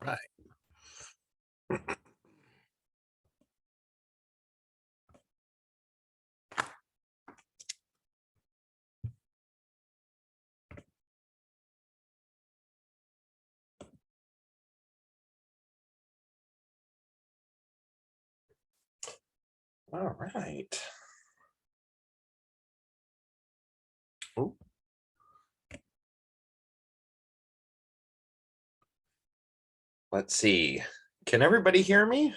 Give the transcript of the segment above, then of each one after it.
Right. All right. Ooh. Let's see. Can everybody hear me?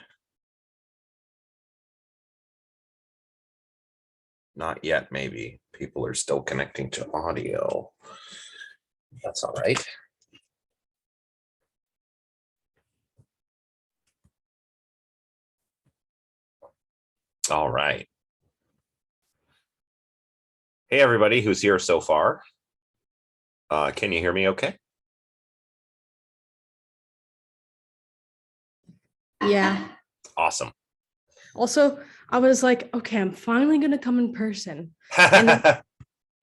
Not yet, maybe. People are still connecting to audio. That's all right. All right. Hey, everybody who's here so far. Can you hear me okay? Yeah. Awesome. Also, I was like, okay, I'm finally gonna come in person. And then,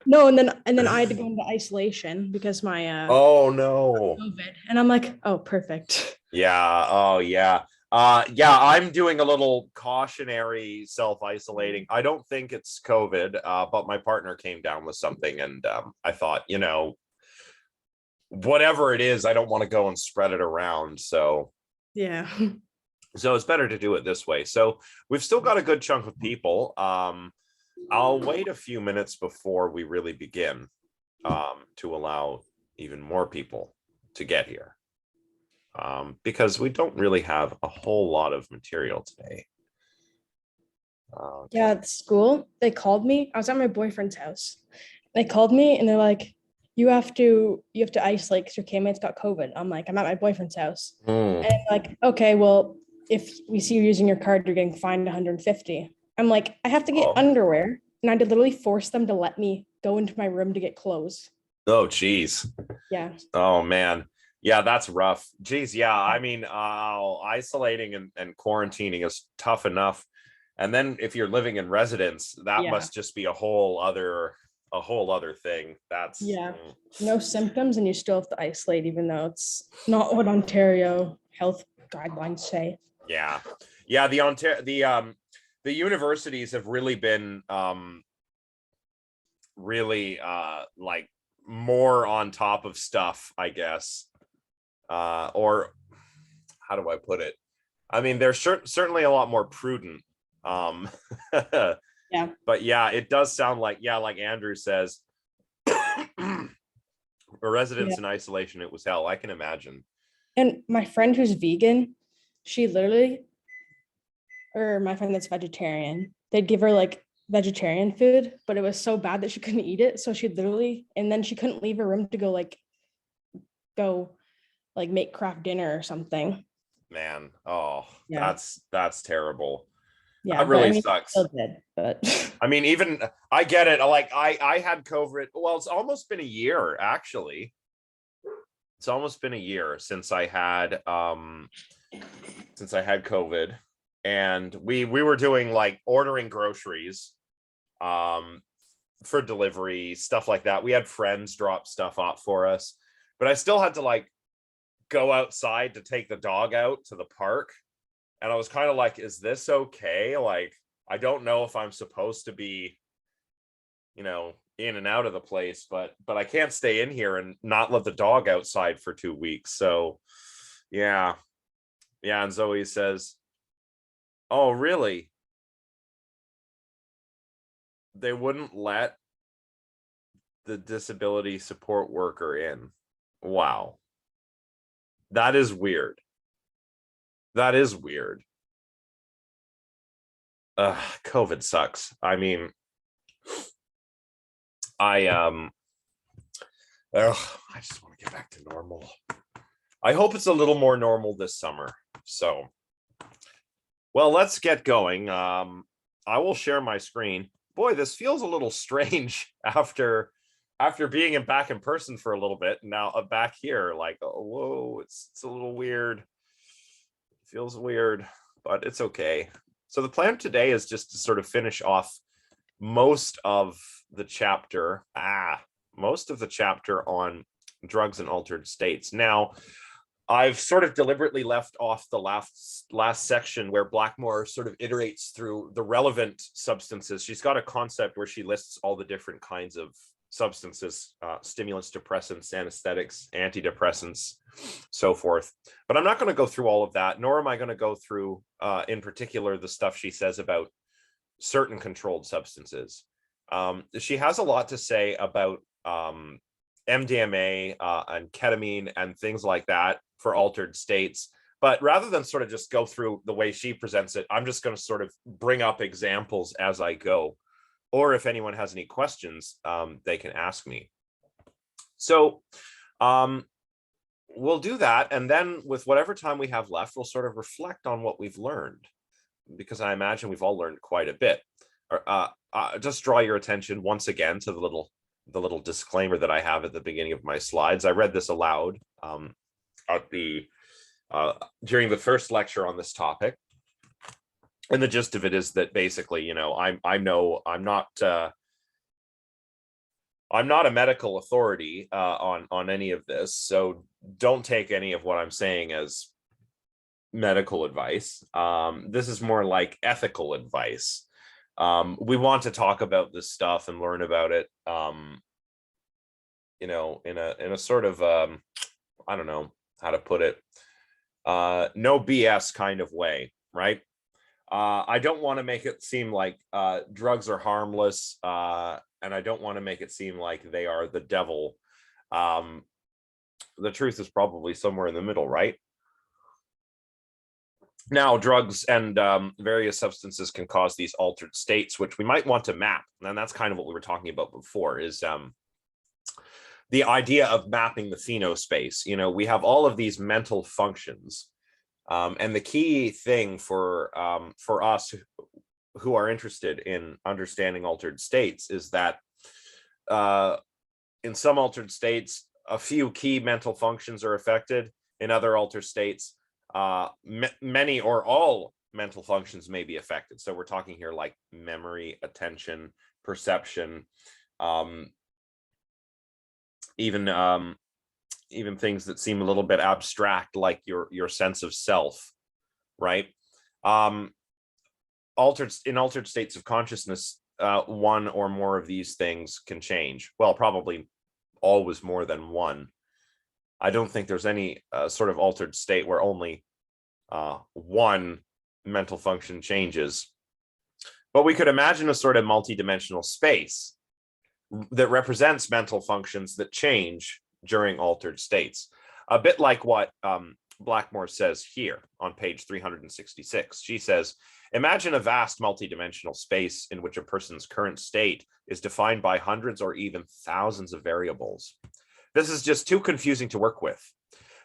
no, and then I had to go into isolation because my Oh, no. COVID. And I'm like, oh, perfect. Yeah. Oh, yeah. Yeah, I'm doing a little cautionary self-isolating. I don't think it's COVID, but my partner came down with something, and I thought, whatever it is, I don't want to go and spread it around. So Yeah. it's better to do it this way. So we've still got a good chunk of people. I'll wait a few minutes before we really begin, to allow even more people to get here. Because we don't really have a whole lot of material today. Yeah, at school, they called me. I was at my boyfriend's house. They called me and they're like, you have to isolate because your teammates got COVID. I'm like, I'm at my boyfriend's house. Hmm. And like, okay, well, if we see you using your card, you're getting fined 150. I'm like, I have to get Oh. underwear. And I had to literally force them to let me go into my room to get clothes. Oh, geez. Yeah. Oh, man. Yeah, that's rough. Geez, yeah. I mean, isolating and quarantining is tough enough. And then if you're living in residence, that Yeah. must just be a whole other thing. That's Yeah. No symptoms, and you still have to isolate, even though it's not what Ontario health guidelines say. yeah. Yeah, the universities have really been really like more on top of stuff, I guess. Or how do I put it? I mean, they're certainly a lot more prudent. Yeah. But yeah, it does sound like, yeah, like Andrew says, a residence Yeah. in isolation, it was hell. I can imagine. And my friend who's vegan, she literally, or my friend that's vegetarian, they'd give her like vegetarian food, but it was so bad that she couldn't eat it. So she literally, and then she couldn't leave her room to go like make craft dinner or something. Man, oh, Yeah. that's terrible. Yeah. That But I really mean, sucks. still did, but I mean, even I get it. Like I had COVID. Well, it's almost been a year, actually. It's almost been a year since I had COVID, and we were doing like ordering groceries for delivery, stuff like that. We had friends drop stuff off for us, but I still had to like go outside to take the dog out to the park. And I was kind of like, is this okay? Like, I don't know if I'm supposed to be, in and out of the place, but I can't stay in here and not let the dog outside for 2 weeks. So yeah. Yeah. And Zoe says, oh, really? They wouldn't let the disability support worker in. Wow. That is weird. That is weird. COVID sucks. I mean, I I just want to get back to normal. I hope it's a little more normal this summer. So, well, let's get going. I will share my screen. Boy, this feels a little strange after being back in person for a little bit. Now back here, like, oh, whoa, it's a little weird. It feels weird, but it's okay. So the plan today is just to sort of finish off most of the chapter on drugs and altered states. Now, I've sort of deliberately left off the last section where Blackmore sort of iterates through the relevant substances. She's got a concept where she lists all the different kinds of substances, stimulants, depressants, anesthetics, antidepressants, so forth. But I'm not going to go through all of that, nor am I going to go through, in particular, the stuff she says about certain controlled substances. She has a lot to say about MDMA and ketamine and things like that for altered states. But rather than sort of just go through the way she presents it, I'm just going to sort of bring up examples as I go. Or if anyone has any questions, they can ask me. So we'll do that. And then with whatever time we have left, we'll sort of reflect on what we've learned, because I imagine we've all learned quite a bit. Just draw your attention once again to the little disclaimer that I have at the beginning of my slides. I read this aloud during the first lecture on this topic. And the gist of it is that basically, you know, I'm not a medical authority on any of this, so don't take any of what I'm saying as medical advice. This is more like ethical advice. We want to talk about this stuff and learn about it, you know, in a sort of I don't know how to put it, no BS kind of way, right? I don't want to make it seem like drugs are harmless, and I don't want to make it seem like they are the devil. The truth is probably somewhere in the middle, right? Now, drugs and various substances can cause these altered states, which we might want to map. And that's kind of what we were talking about before, is the idea of mapping the phenospace. You know, we have all of these mental functions. And the key thing for us who are interested in understanding altered states is that in some altered states, a few key mental functions are affected. In other altered states, many or all mental functions may be affected. So we're talking here like memory, attention, perception, even things that seem a little bit abstract, like your sense of self, right? In altered states of consciousness, one or more of these things can change. Well, probably always more than one. I don't think there's any sort of altered state where only one mental function changes. But we could imagine a sort of multidimensional space that represents mental functions that change during altered states. A bit like what Blackmore says here on page 366. She says, imagine a vast multidimensional space in which a person's current state is defined by hundreds or even thousands of variables. This is just too confusing to work with.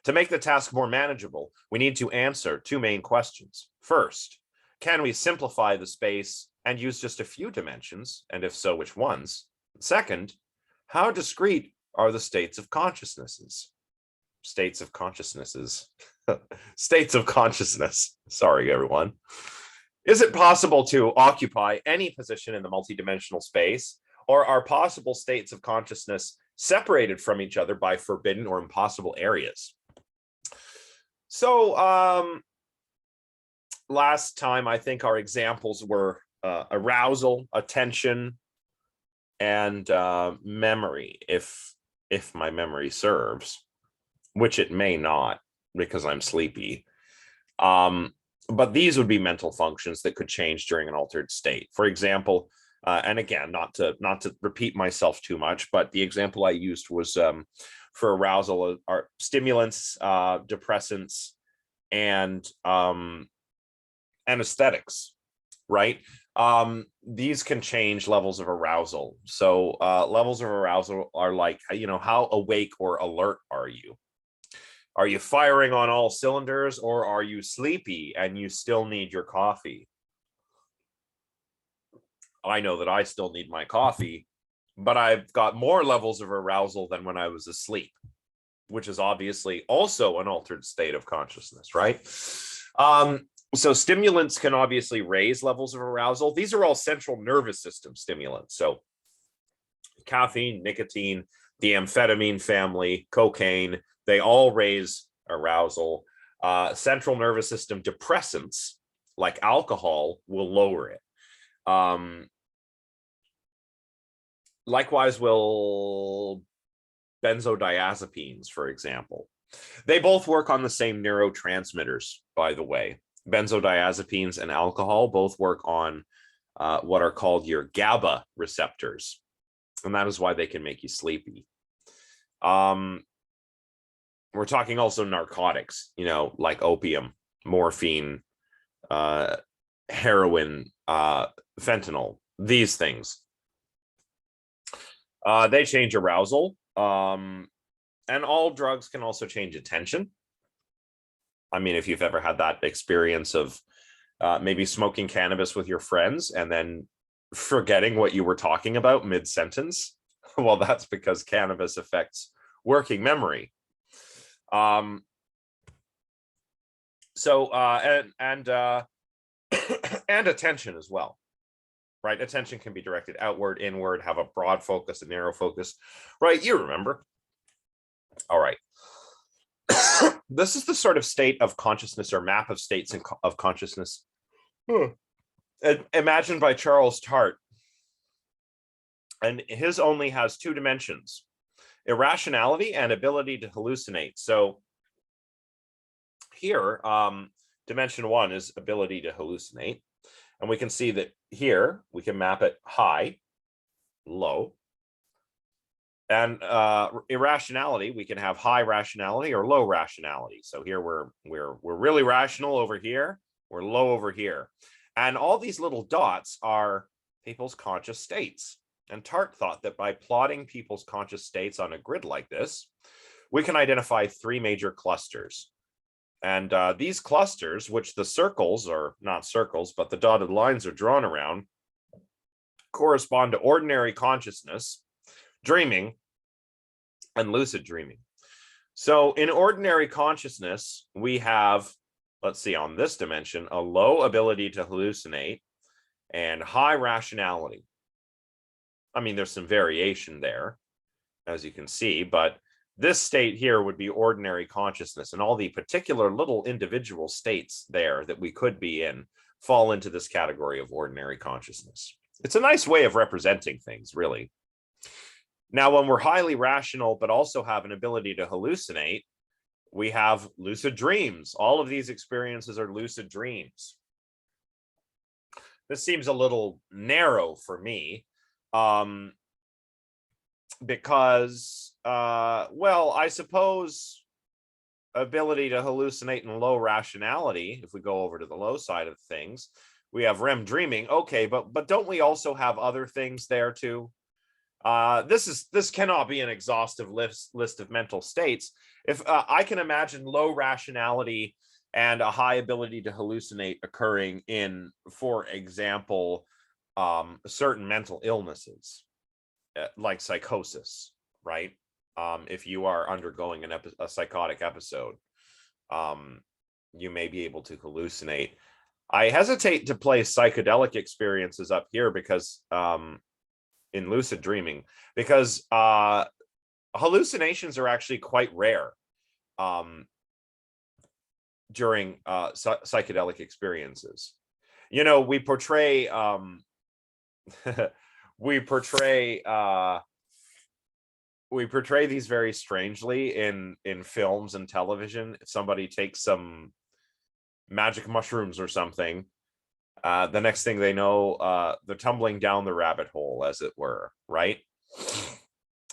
To make the task more manageable, we need to answer two main questions. First, can we simplify the space and use just a few dimensions? And if so, which ones? Second, how discrete are the states of consciousnesses? States of consciousnesses. States of consciousness. Sorry, everyone. Is it possible to occupy any position in the multidimensional space, or are possible states of consciousness separated from each other by forbidden or impossible areas? So last time, I think our examples were arousal, attention, and memory, if my memory serves, which it may not because I'm sleepy. But these would be mental functions that could change during an altered state. For example, and again, not to repeat myself too much, but the example I used was for arousal are stimulants, depressants, and anesthetics, right? These can change levels of arousal. So levels of arousal are like, you know, how awake or alert are you? Are you firing on all cylinders, or are you sleepy and you still need your coffee? I know that I still need my coffee, but I've got more levels of arousal than when I was asleep, which is obviously also an altered state of consciousness, right? So stimulants can obviously raise levels of arousal. These are all central nervous system stimulants. So caffeine, nicotine, the amphetamine family, cocaine, they all raise arousal. Central nervous system depressants like alcohol will lower it. Likewise will benzodiazepines, for example. They both work on the same neurotransmitters, by the way. Benzodiazepines and alcohol both work on what are called your GABA receptors, and that is why they can make you sleepy. We're talking also narcotics, like opium, morphine, heroin, fentanyl, these things. They change arousal, and all drugs can also change attention. I mean, if you've ever had that experience of maybe smoking cannabis with your friends and then forgetting what you were talking about mid-sentence, well, that's because cannabis affects working memory. And attention as well, right? Attention can be directed outward, inward, have a broad focus, a narrow focus, right? You remember. All right. This is the sort of state of consciousness or map of states of consciousness imagined by Charles Tart. And his only has two dimensions: irrationality and ability to hallucinate. So here, dimension one is ability to hallucinate. And we can see that here we can map it high, low. And irrationality, we can have high rationality or low rationality. So here we're really rational over here, we're low over here. And all these little dots are people's conscious states. And Tart thought that by plotting people's conscious states on a grid like this, we can identify three major clusters. And these clusters, which the circles, or not circles, but the dotted lines are drawn around, correspond to ordinary consciousness, dreaming, and lucid dreaming. So in ordinary consciousness, we have, let's see, on this dimension, a low ability to hallucinate and high rationality. I mean, there's some variation there, as you can see, but this state here would be ordinary consciousness, and all the particular little individual states there that we could be in fall into this category of ordinary consciousness. It's a nice way of representing things, really. Now, when we're highly rational, but also have an ability to hallucinate, we have lucid dreams. All of these experiences are lucid dreams. This seems a little narrow for me, because, well, I suppose ability to hallucinate and low rationality, if we go over to the low side of things, we have REM dreaming. Okay, but don't we also have other things there too? This cannot be an exhaustive list of mental states. If I can imagine low rationality and a high ability to hallucinate occurring in, for example, certain mental illnesses, like psychosis, right? If you are undergoing a psychotic episode, you may be able to hallucinate. I hesitate to place psychedelic experiences up here because in lucid dreaming, because hallucinations are actually quite rare during psychedelic experiences. We portray we portray these very strangely in films and television. If somebody takes some magic mushrooms or something, the next thing they know, they're tumbling down the rabbit hole, as it were, right?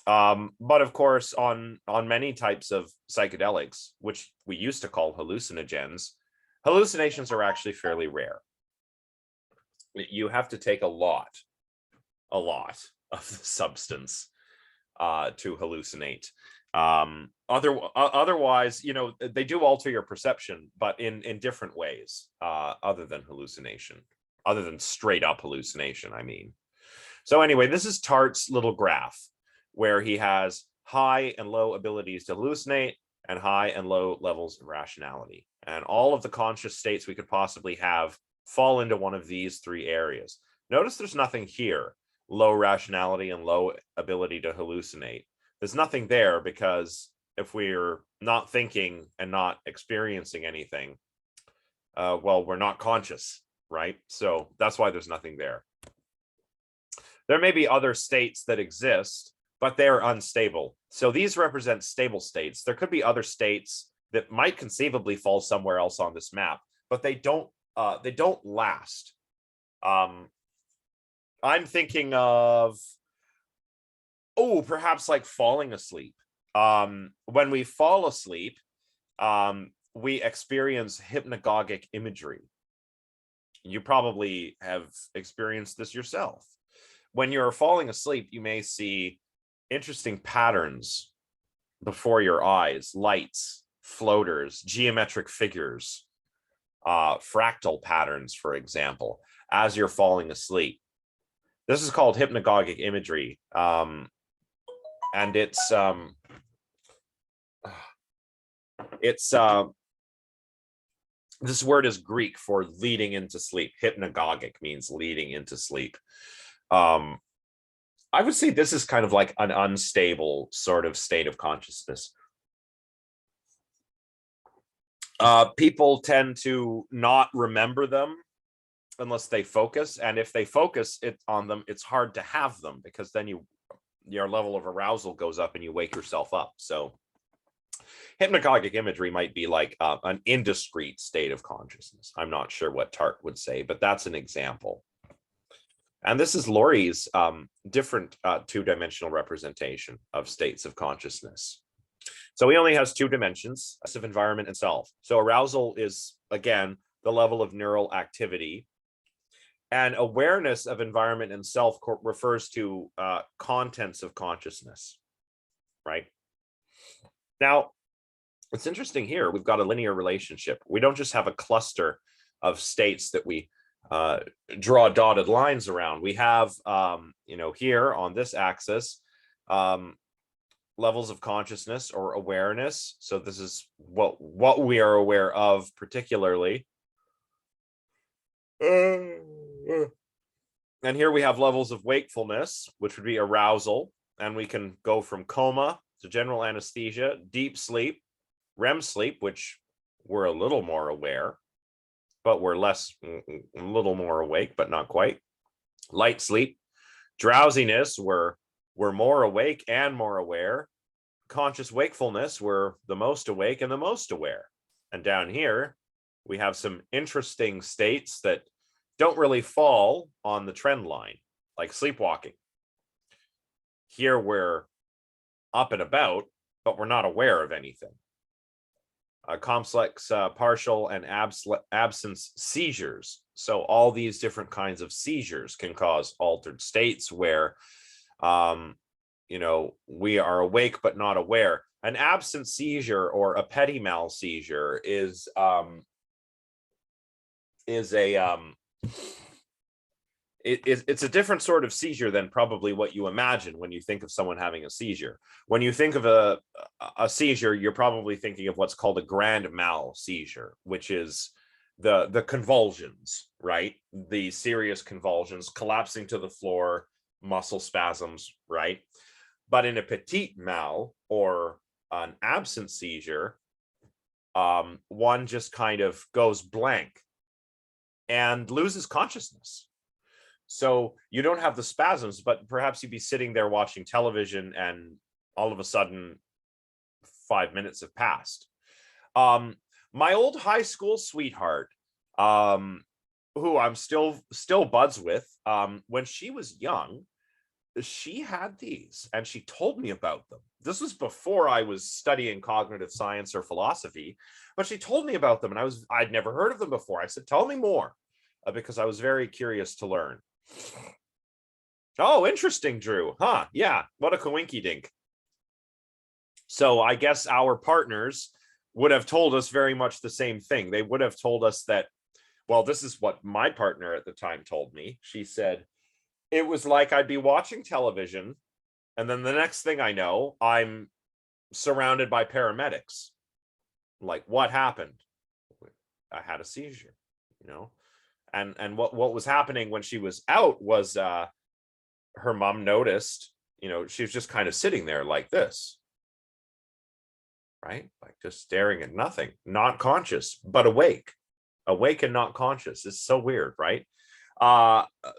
But of course, on many types of psychedelics, which we used to call hallucinogens, hallucinations are actually fairly rare. You have to take a lot of the substance to hallucinate. Otherwise, they do alter your perception, but in different ways, other than hallucination, other than straight up hallucination, I mean. So anyway, this is Tart's little graph where he has high and low abilities to hallucinate and high and low levels of rationality. And all of the conscious states we could possibly have fall into one of these three areas. Notice there's nothing here, low rationality and low ability to hallucinate. There's nothing there because if we're not thinking and not experiencing anything, well, we're not conscious, right? So that's why there's nothing there. There may be other states that exist, but they're unstable. So these represent stable states. There could be other states that might conceivably fall somewhere else on this map, but they don't last. I'm thinking of, perhaps like falling asleep. When we fall asleep, we experience hypnagogic imagery. You probably have experienced this yourself. When you're falling asleep, you may see interesting patterns before your eyes, lights, floaters, geometric figures, fractal patterns, for example, as you're falling asleep. This is called hypnagogic imagery. And it's this word is Greek for leading into sleep. Hypnagogic means leading into sleep. I would say this is kind of like an unstable sort of state of consciousness. People tend to not remember them unless they focus, and if they focus on them, it's hard to have them, because then your level of arousal goes up and you wake yourself up. So hypnagogic imagery might be like an indiscrete state of consciousness. I'm not sure what Tart would say, but that's an example. And this is Laurie's different two-dimensional representation of states of consciousness. So he only has two dimensions, of environment and self. So arousal is, again, the level of neural activity. And awareness of environment and self refers to contents of consciousness, right? Now, it's interesting here. We've got a linear relationship. We don't just have a cluster of states that we draw dotted lines around. We have, here on this axis, levels of consciousness or awareness. So this is what we are aware of particularly. And here we have levels of wakefulness, which would be arousal. And we can go from coma to general anesthesia, deep sleep, REM sleep, which we're a little more aware, but we're a little more awake, but not quite. Light sleep, drowsiness, we're more awake and more aware. Conscious wakefulness, we're the most awake and the most aware. And down here, we have some interesting states that don't really fall on the trend line, like sleepwalking. Here we're up and about, but we're not aware of anything. Complex partial and absence seizures. So all these different kinds of seizures can cause altered states where, we are awake but not aware. An absent seizure or a petit mal seizure is it's a different sort of seizure than probably what you imagine when you think of someone having a seizure. When you think of a seizure, you're probably thinking of what's called a grand mal seizure, which is the convulsions, right? The serious convulsions, collapsing to the floor, muscle spasms, right? But in a petit mal or an absent seizure, one just kind of goes blank and loses consciousness. So you don't have the spasms, but perhaps you'd be sitting there watching television and all of a sudden 5 minutes have passed. My old high school sweetheart, who I'm still buds with, when she was young, she had these and she told me about them. This was before I was studying cognitive science or philosophy, but she told me about them and I'd never heard of them before. I said, tell me more, because I was very curious to learn. Oh, interesting, Drew. Huh? Yeah. What a coinky dink. So I guess our partners would have told us very much the same thing. They would have told us that, well, this is what my partner at the time told me. She said, it was like I'd be watching television, and then the next thing I know, I'm surrounded by paramedics. Like, what happened? I had a seizure, And what was happening when she was out was her mom noticed, she was just kind of sitting there like this. right? Like just staring at nothing, not conscious, but awake and not conscious. It's so weird, right?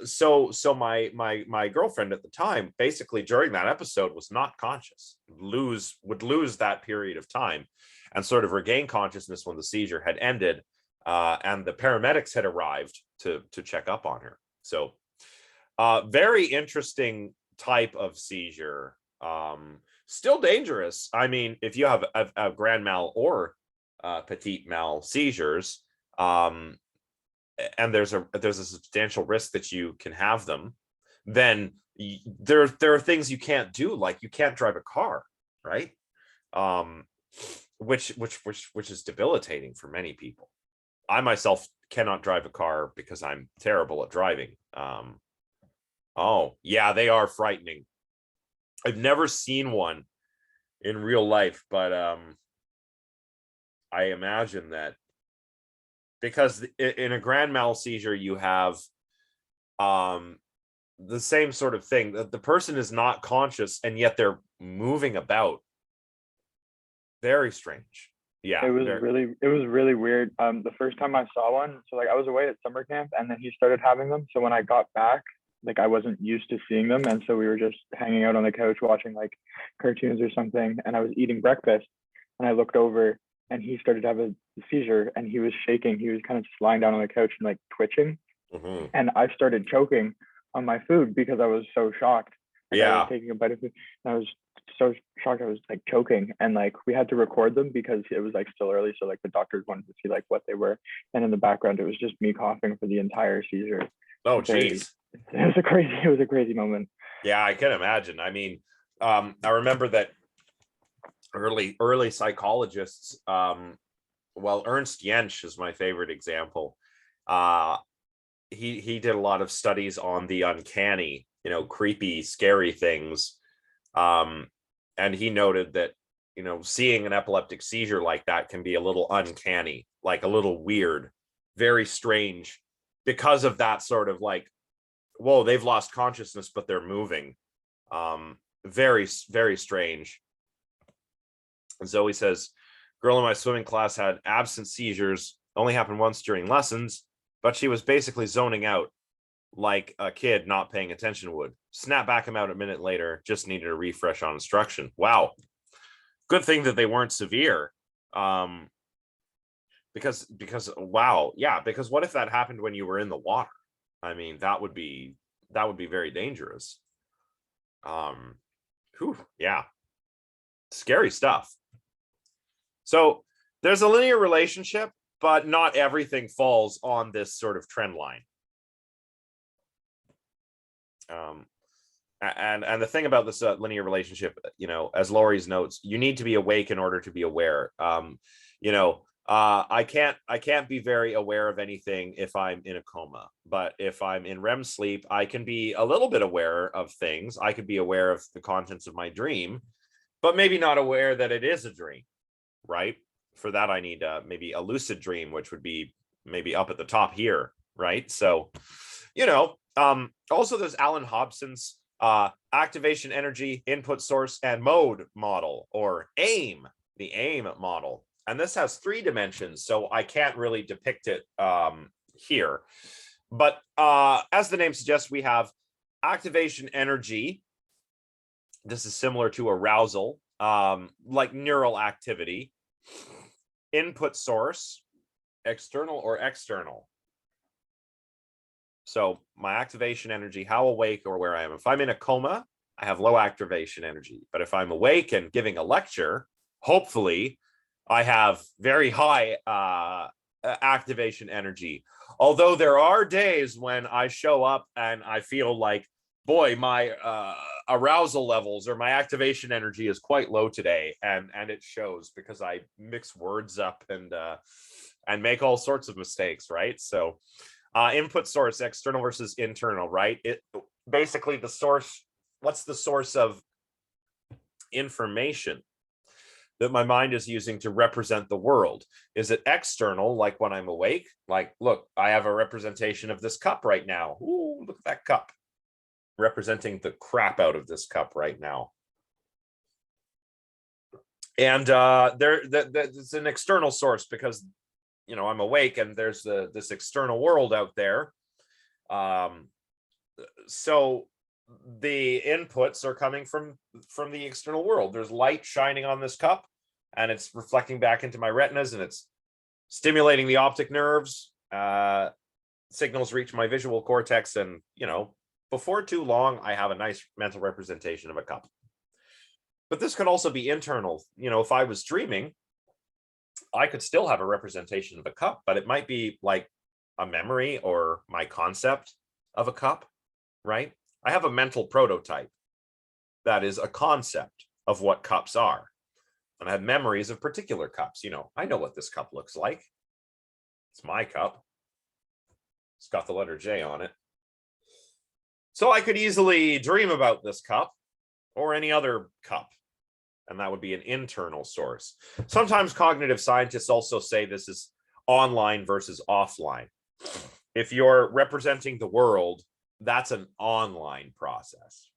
So my girlfriend at the time, basically during that episode, was not conscious, would lose that period of time and sort of regain consciousness when the seizure had ended, and the paramedics had arrived to check up on her. So very interesting type of seizure. Still dangerous. I mean, if you have a grand mal or petite mal seizures, and there's a substantial risk that you can have them, then there are things you can't do, like you can't drive a car, right? Which is debilitating for many people. I myself cannot drive a car because I'm terrible at driving. Oh yeah, they are frightening. I've never seen one in real life, but I imagine that, because in a grand mal seizure you have the same sort of thing, that the person is not conscious and yet they're moving about. Very strange. Yeah, It was really weird. The first time I saw one, so like I was away at summer camp and then he started having them. So when I got back, like I wasn't used to seeing them. And so we were just hanging out on the couch watching like cartoons or something. And I was eating breakfast and I looked over and he started to have a seizure and he was shaking. He was kind of just lying down on the couch and like twitching. mm-hmm. And I started choking on my food because I was so shocked. Like, I was taking a bite of food and I was so shocked. I was like choking, and like we had to record them because it was like still early. So like the doctors wanted to see like what they were. And in the background, it was just me coughing for the entire seizure. Oh, geez. It was a crazy moment. Yeah, I can imagine. I mean, I remember that early psychologists, well, Ernst Jentsch is my favorite example. He did a lot of studies on the uncanny, creepy, scary things. And he noted that, seeing an epileptic seizure like that can be a little uncanny, like a little weird, very strange, because of that sort of like, whoa, they've lost consciousness, but they're moving. Very, very strange. And Zoe says, girl in my swimming class had absent seizures, only happened once during lessons, but she was basically zoning out like a kid not paying attention would. Snap back him out a minute later, just needed a refresh on instruction. Wow. Good thing that they weren't severe. Because wow, yeah, because what if that happened when you were in the water? I mean, that would be very dangerous. Yeah. Scary stuff. So there's a linear relationship, but not everything falls on this sort of trend line. And the thing about this linear relationship, as Lori's notes, you need to be awake in order to be aware. I can't be very aware of anything if I'm in a coma, but if I'm in REM sleep, I can be a little bit aware of things. I could be aware of the contents of my dream, but maybe not aware that it is a dream, right? For that, I need maybe a lucid dream, which would be maybe up at the top here, right? So, also there's Alan Hobson's activation, energy, input source, and mode model, or AIM, the AIM model. And this has 3 dimensions, so I can't really depict it here. But as the name suggests, we have activation energy. This is similar to arousal, like neural activity. Input source, external or external. So my activation energy, how awake or where I am. If I'm in a coma, I have low activation energy. But if I'm awake and giving a lecture, hopefully I have very high activation energy. Although there are days when I show up and I feel like, boy, my arousal levels or my activation energy is quite low today. And it shows because I mix words up and make all sorts of mistakes, right? So input source, external versus internal, right? It basically the source, what's the source of information that my mind is using to represent the world? Is it external, like when I'm awake? Like, look, I have a representation of this cup right now. Ooh, look at that cup. Representing the crap out of this cup right now. And it's an external source because, you know, I'm awake and there's this external world out there. So the inputs are coming from the external world. There's light shining on this cup and it's reflecting back into my retinas and it's stimulating the optic nerves. Signals reach my visual cortex, and, you know, before too long, I have a nice mental representation of a cup. But this could also be internal. You know, if I was dreaming, I could still have a representation of a cup, but it might be like a memory or my concept of a cup, right? I have a mental prototype that is a concept of what cups are. And I have memories of particular cups. You know, I know what this cup looks like. It's my cup. It's got the letter J on it. So I could easily dream about this cup or any other cup, and that would be an internal source. Sometimes cognitive scientists also say this is online versus offline. If you're representing the world, that's an online process.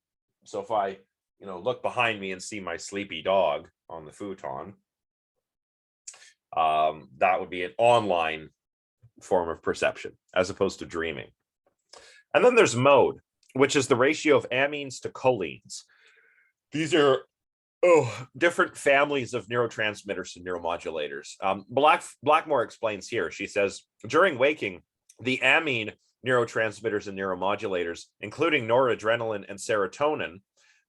So if I, you know, look behind me and see my sleepy dog on the futon, that would be an online form of perception as opposed to dreaming. And then there's mode, which is the ratio of amines to choline. These are different families of neurotransmitters and neuromodulators. Blackmore explains here. She says, during waking, the amine neurotransmitters and neuromodulators, including noradrenaline and serotonin,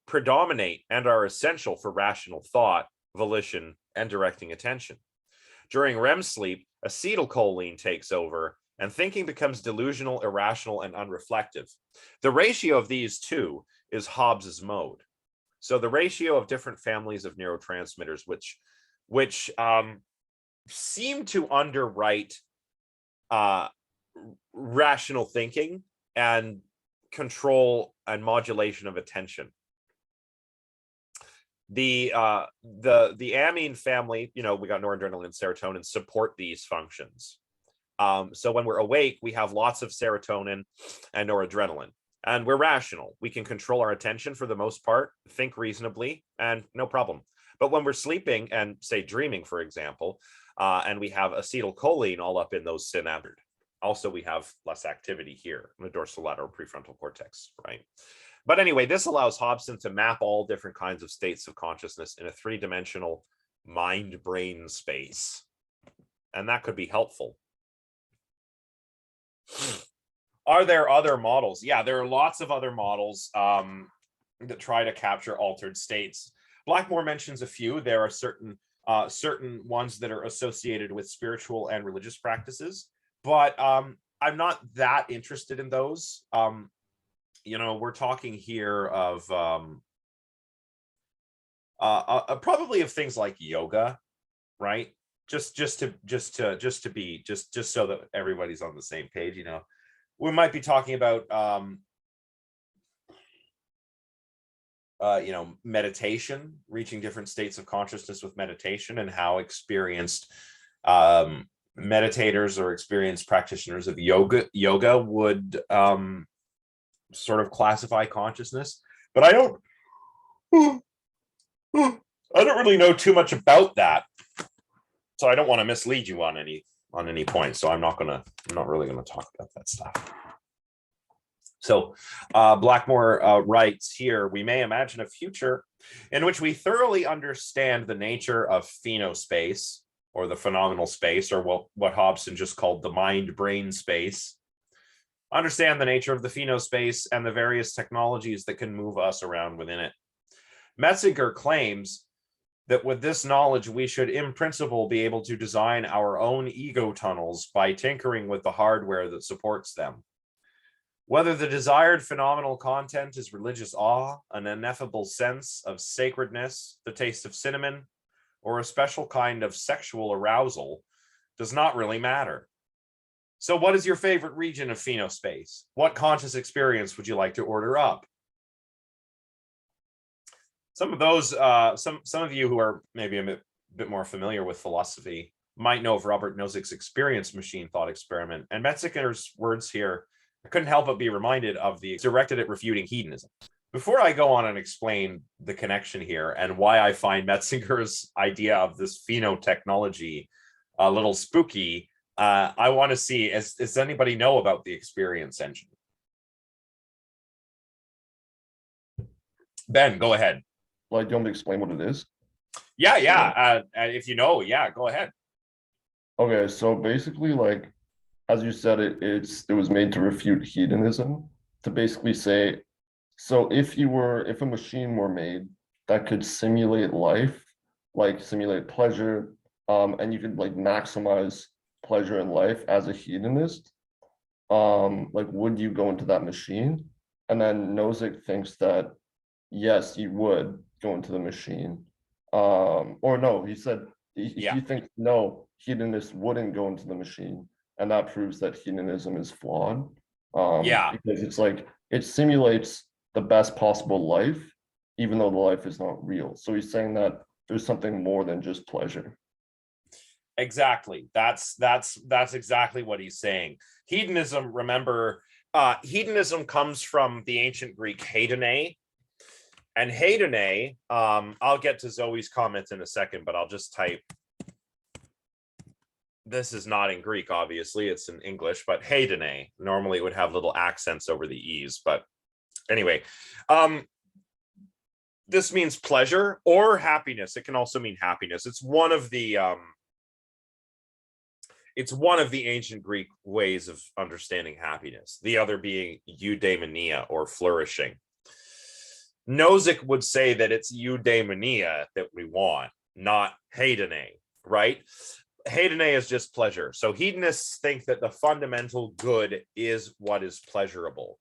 predominate and are essential for rational thought, volition, and directing attention. During REM sleep, acetylcholine takes over and thinking becomes delusional, irrational, and unreflective. The ratio of these two is Hobbes's mode. So the ratio of different families of neurotransmitters, which seem to underwrite rational thinking and control and modulation of attention. The amine family, you know, we got noradrenaline and serotonin, support these functions. So when we're awake, we have lots of serotonin and noradrenaline, and we're rational. We can control our attention for the most part, think reasonably, and no problem. But when we're sleeping and, say, dreaming, for example, and we have acetylcholine all up in those synapses, also we have less activity here in the dorsolateral prefrontal cortex, right? But anyway, this allows Hobson to map all different kinds of states of consciousness in a three-dimensional mind-brain space. And that could be helpful. Are there other models? Yeah, there are lots of other models that try to capture altered states. Blackmore mentions a few. There are certain ones that are associated with spiritual and religious practices, but I'm not that interested in those. You know, we're talking here of probably of things like yoga, right? Just so that everybody's on the same page. You know, we might be talking about you know, meditation, reaching different states of consciousness with meditation, and how experienced meditators or experienced practitioners of yoga would sort of classify consciousness. But I don't really know too much about that, so I don't want to mislead you on any point. So I'm not really gonna talk about that stuff. So Blackmore writes here, we may imagine a future in which we thoroughly understand the nature of phenospace, or the phenomenal space, or what Hobson just called the mind-brain space, understand the nature of the phenospace and the various technologies that can move us around within it. Metzinger claims that with this knowledge, we should in principle be able to design our own ego tunnels by tinkering with the hardware that supports them. Whether the desired phenomenal content is religious awe, an ineffable sense of sacredness, the taste of cinnamon, or a special kind of sexual arousal, does not really matter. So what is your favorite region of phenospace? What conscious experience would you like to order up? Some of those, some of you who are maybe a bit more familiar with philosophy might know of Robert Nozick's experience machine thought experiment. And Metzinger's words here, I couldn't help but be reminded of the directed at refuting hedonism. before I go on and explain the connection here and why I find Metzinger's idea of this phenotechnology a little spooky, I want to see, does anybody know about the experience engine? Ben, go ahead. Like, do you want me to explain what it is? Yeah. If you know, yeah, go ahead. Okay, so basically, like, as you said, it was made to refute hedonism, to basically say, so if a machine were made that could simulate life, like simulate pleasure, and you could like maximize pleasure in life as a hedonist, like would you go into that machine? And then Nozick thinks that yes, you would go into the machine. Or no, he said Yeah. he thinks no, hedonists wouldn't go into the machine, and that proves that hedonism is flawed. Yeah. Because it's like it simulates the best possible life, even though the life is not real. So he's saying that there's something more than just pleasure. Exactly. That's exactly what he's saying. Hedonism, remember, hedonism comes from the ancient Greek hedone. And hedone, I'll get to Zoe's comments in a second, but I'll just type. This is not in Greek, obviously, it's in English, but hedone normally would have little accents over the E's. But anyway, this means pleasure or happiness. It can also mean happiness. It's one of the ancient Greek ways of understanding happiness, the other being eudaimonia or flourishing. Nozick would say that it's eudaimonia that we want, not hedone, right? Hedone is just pleasure. So hedonists think that the fundamental good is what is pleasurable.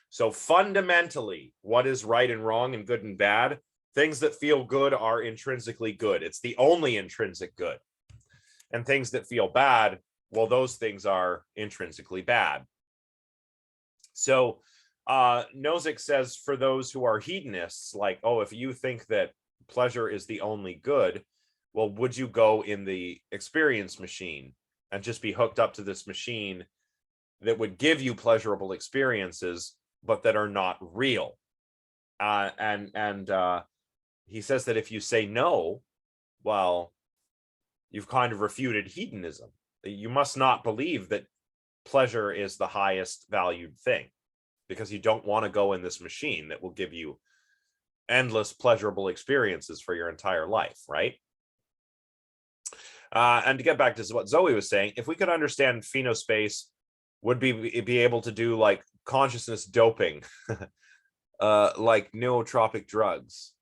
So fundamentally, what is right and wrong and good and bad, things that feel good are intrinsically good. It's the only intrinsic good. And things that feel bad, well, those things are intrinsically bad. So Nozick says for those who are hedonists, like, oh, if you think that pleasure is the only good, well, would you go in the experience machine and just be hooked up to this machine that would give you pleasurable experiences, but that are not real? And he says that if you say no, well, you've kind of refuted hedonism. You must not believe that pleasure is the highest valued thing, because you don't want to go in this machine that will give you endless pleasurable experiences for your entire life, right? And to get back to what Zoe was saying, if we could understand phenospace, would be able to do like consciousness doping, like nootropic drugs,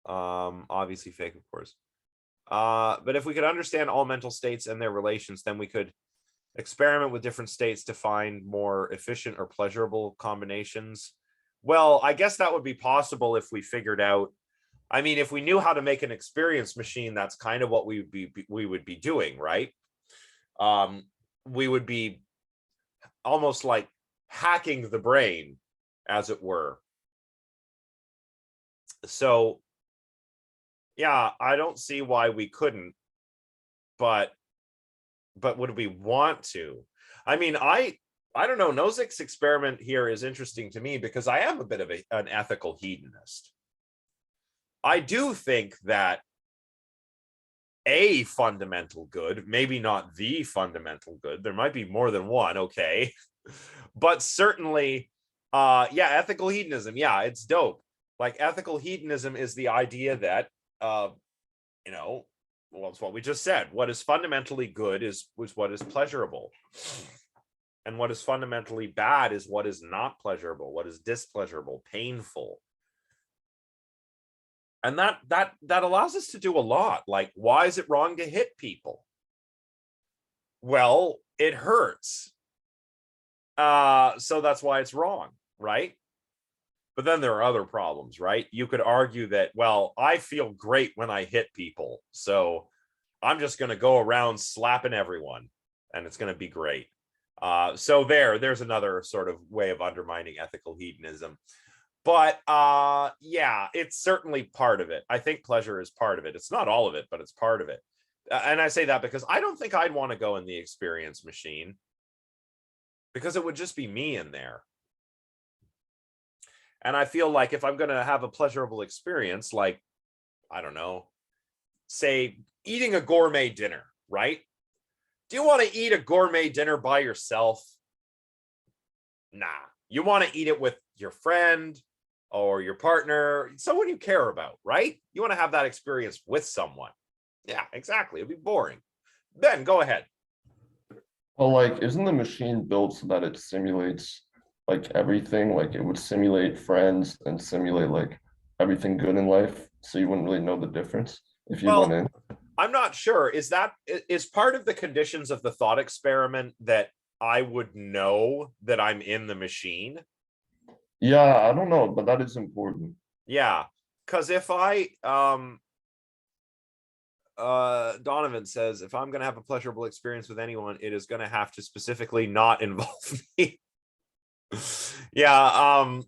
obviously fake, of course. But if we could understand all mental states and their relations, then we could experiment with different states to find more efficient or pleasurable combinations. Well, I guess that would be possible if we figured out, I mean, if we knew how to make an experience machine, that's kind of what we would be doing, right? We would be almost like hacking the brain, as it were. So yeah, I don't see why we couldn't, but would we want to? I mean, I don't know. Nozick's experiment here is interesting to me because I am a bit of an ethical hedonist. I do think that a fundamental good, maybe not the fundamental good, there might be more than one, okay, but certainly, yeah, ethical hedonism, yeah, it's dope. Like, ethical hedonism is the idea that, you know, well, it's what we just said. What is fundamentally good is what is pleasurable. And what is fundamentally bad is what is not pleasurable, what is displeasurable, painful. And that allows us to do a lot. Like, why is it wrong to hit people? Well, it hurts. So that's why it's wrong, right? But then there are other problems, right? You could argue that, well, I feel great when I hit people, so I'm just going to go around slapping everyone, and it's going to be great. So there's another sort of way of undermining ethical hedonism. But yeah, it's certainly part of it. I think pleasure is part of it. It's not all of it, but it's part of it. And I say that because I don't think I'd want to go in the experience machine, because it would just be me in there. And I feel like if I'm going to have a pleasurable experience, like, I don't know, say eating a gourmet dinner, right? Do you want to eat a gourmet dinner by yourself? Nah. You want to eat it with your friend or your partner, someone you care about, right? You want to have that experience with someone. Yeah, exactly. It'd be boring. Ben, go ahead. Well, like, isn't the machine built so that it simulates like everything? Like, it would simulate friends and simulate like everything good in life, so you wouldn't really know the difference if you went Well, in. I'm not sure. Is part of the conditions of the thought experiment that I would know that I'm in the machine? Yeah, I don't know, but that is important. Yeah. Because if I Donovan says, if I'm gonna have a pleasurable experience with anyone, it is gonna have to specifically not involve me. Yeah,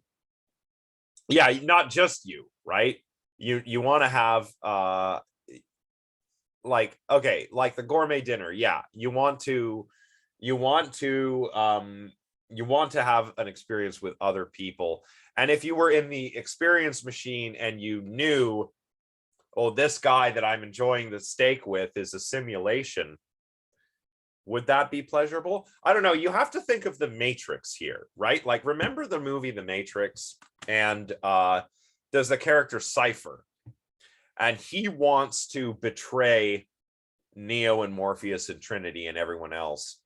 yeah, not just you, right? You want to have like, okay, like the gourmet dinner. Yeah, you want to you want to have an experience with other people. And if you were in the experience machine and you knew, oh, this guy that I'm enjoying the steak with is a simulation, would that be pleasurable? I don't know. You have to think of the Matrix here, right? Like, remember the movie The Matrix? And there's the character Cypher, and he wants to betray Neo and Morpheus and Trinity and everyone else.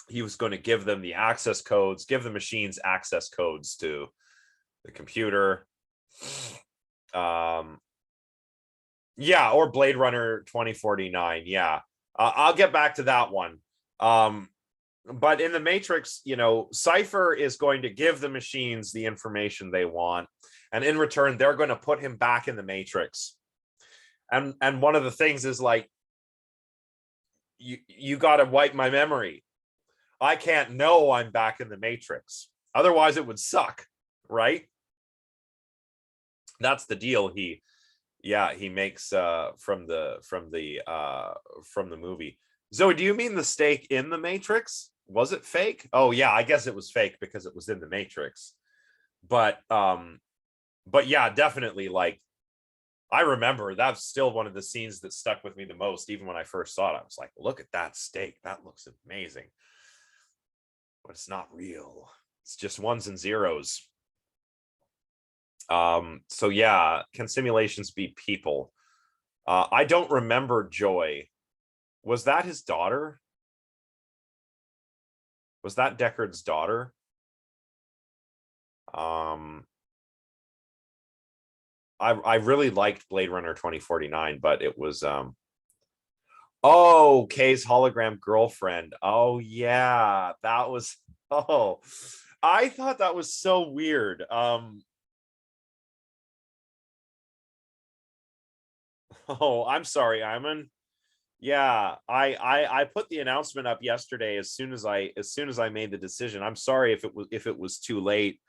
He was going to give them the access codes, give the machines access codes to the computer. Yeah, or Blade Runner 2049. Yeah. I'll get back to that one. But in the Matrix, you know, Cypher is going to give the machines the information they want, and in return, they're going to put him back in the Matrix. And one of the things is like, you got to wipe my memory. I can't know I'm back in the Matrix. Otherwise, it would suck, right? That's the deal he makes from the movie. Zoe, do you mean the steak in the Matrix? Was it fake? Oh yeah, I guess it was fake because it was in the Matrix. But yeah, definitely, like, I remember that's still one of the scenes that stuck with me the most. Even when I first saw it, I was like, look at that steak. That looks amazing. But it's not real. It's just ones and zeros. So yeah, can simulations be people? I don't remember Joy. Was that his daughter? Was that Deckard's daughter? I really liked Blade Runner 2049, but it was oh, Kay's hologram girlfriend. Oh yeah, that was, oh, I thought that was so weird. Oh, I'm sorry, Iman. Yeah, I put the announcement up yesterday as soon as I made the decision. I'm sorry if it was too late.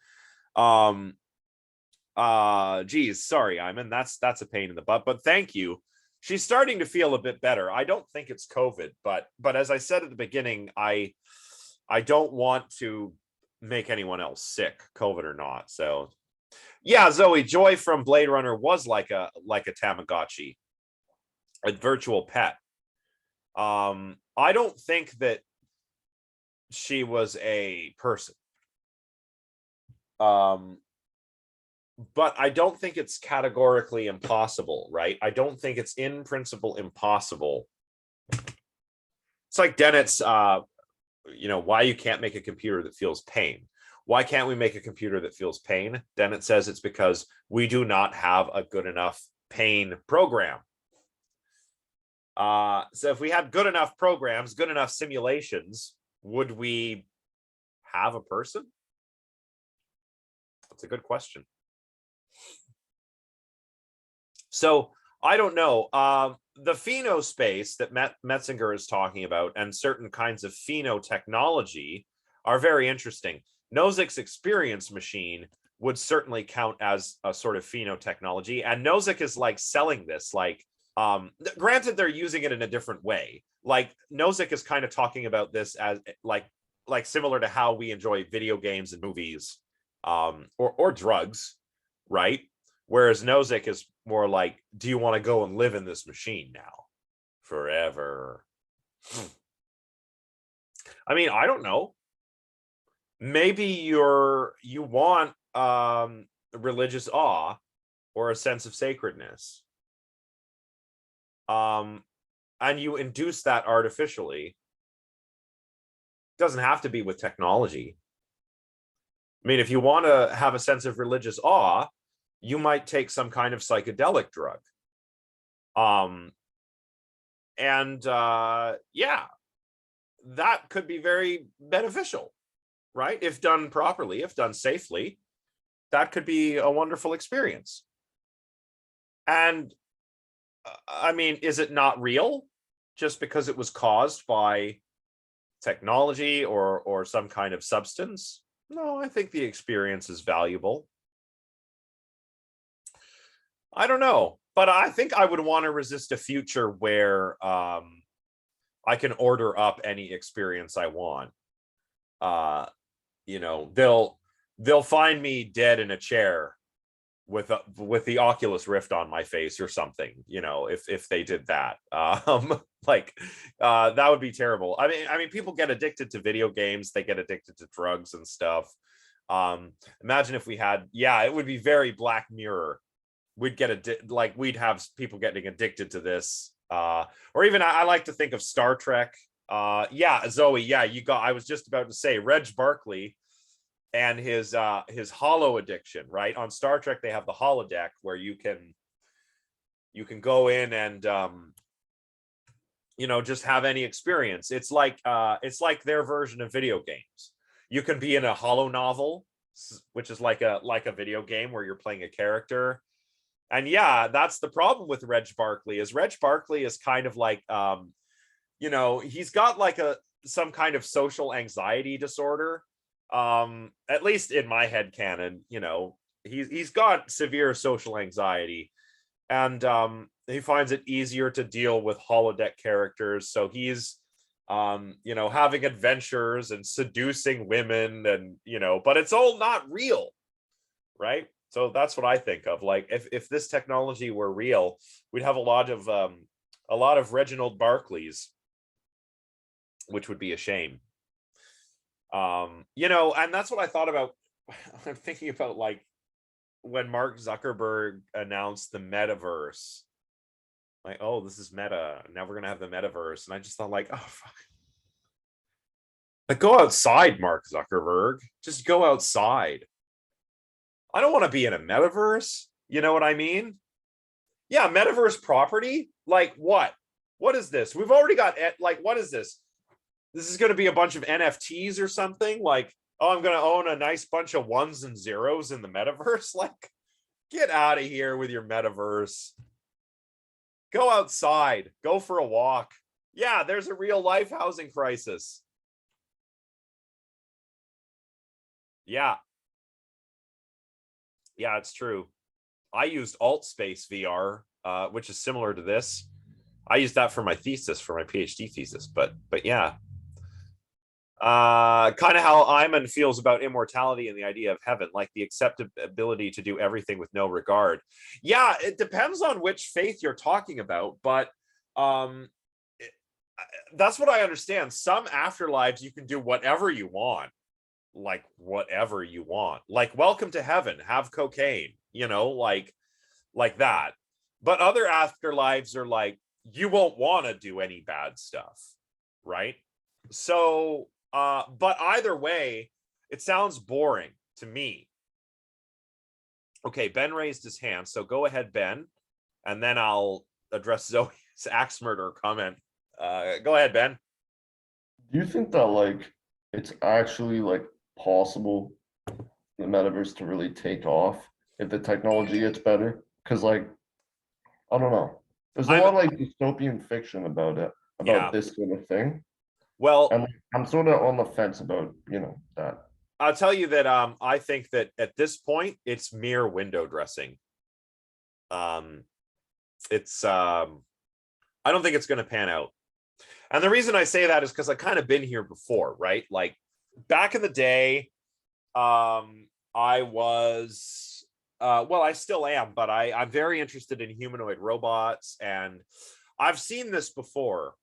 Geez, sorry, Iman. That's a pain in the butt, but thank you. She's starting to feel a bit better. I don't think it's COVID, but as I said at the beginning, I don't want to make anyone else sick, COVID or not. So yeah, Zoe, Joy from Blade Runner was like a Tamagotchi, a virtual pet. I don't think that she was a person. But I don't think it's categorically impossible, right? I don't think it's in principle impossible. It's like Dennett's, you know, why you can't make a computer that feels pain. Why can't we make a computer that feels pain? Dennett says it's because we do not have a good enough pain program. So if we had good enough programs, good enough simulations, would we have a person? That's a good question. So I don't know. The pheno space that Metzinger is talking about and certain kinds of pheno technology are very interesting. Nozick's experience machine would certainly count as a sort of pheno technology, and Nozick is like selling this, like, granted they're using it in a different way. Like, Nozick is kind of talking about this as like similar to how we enjoy video games and movies or drugs, right? Whereas Nozick is more like, do you want to go and live in this machine now forever? I mean, I don't know. Maybe you want religious awe or a sense of sacredness. And you induce that artificially. Doesn't have to be with technology. I mean, if you want to have a sense of religious awe, you might take some kind of psychedelic drug. Yeah, that could be very beneficial, right? If done properly, if done safely, that could be a wonderful experience. And I mean, is it not real just because it was caused by technology or some kind of substance? No, I think the experience is valuable. I don't know, but I think I would want to resist a future where I can order up any experience I want. They'll find me dead in a chair with the Oculus Rift on my face or something, if they did that. That would be terrible. I mean people get addicted to video games, they get addicted to drugs and stuff. Imagine if we had, it would be very Black Mirror. We'd have people getting addicted to this, or even I like to think of Star Trek. Zoe, I was just about to say Reg Barkley and his holo addiction, right? On Star Trek they have the holodeck where you can go in and just have any experience. It's like their version of video games. You can be in a holo novel, which is like a video game where you're playing a character. And that's the problem with Reg Barkley is kind of like he's got like some kind of social anxiety disorder. At least in my head canon, he's got severe social anxiety, and he finds it easier to deal with holodeck characters. So he's having adventures and seducing women, and but it's all not real, right? So that's what I think of. Like if this technology were real, we'd have a lot of Reginald Barclays, which would be a shame. And that's what I thought about. I'm thinking about like when Mark Zuckerberg announced the metaverse, like, oh, this is meta. Now we're gonna have the metaverse. And I just thought like, oh fuck. Like, go outside, Mark Zuckerberg. Just go outside. I don't want to be in a metaverse. You know what I mean? Yeah, metaverse property. Like what? What is this? We've already got what is this? This is going to be a bunch of NFTs or something? Like, oh, I'm going to own a nice bunch of ones and zeros in the metaverse? Like, get out of here with your metaverse. Go outside. Go for a walk. Yeah, there's a real life housing crisis. Yeah. Yeah, it's true. I used AltSpace VR, which is similar to this. I used that for my thesis, for my PhD thesis, but yeah. Kind of how Ayman feels about immortality and the idea of heaven, like the acceptability to do everything with no regard. Yeah, it depends on which faith you're talking about, but that's what I understand. Some afterlives you can do whatever you want, like whatever you want, like welcome to heaven, have cocaine, like that. But other afterlives are like you won't want to do any bad stuff, right? So but either way, it sounds boring to me. Okay, Ben raised his hand, so go ahead, Ben, and then I'll address Zoe's axe murder comment. Go ahead, Ben. Do you think that like it's actually like possible the metaverse to really take off if the technology gets better? Because like I don't know, there's a lot of like dystopian fiction about it, about this sort of thing. Well, and I'm sort of on the fence about that. I'll tell you that I think that at this point it's mere window dressing. It's I don't think it's going to pan out. And the reason I say that is because I kind of been here before, right? Like back in the day, I was well, I still am, but I'm very interested in humanoid robots, and I've seen this before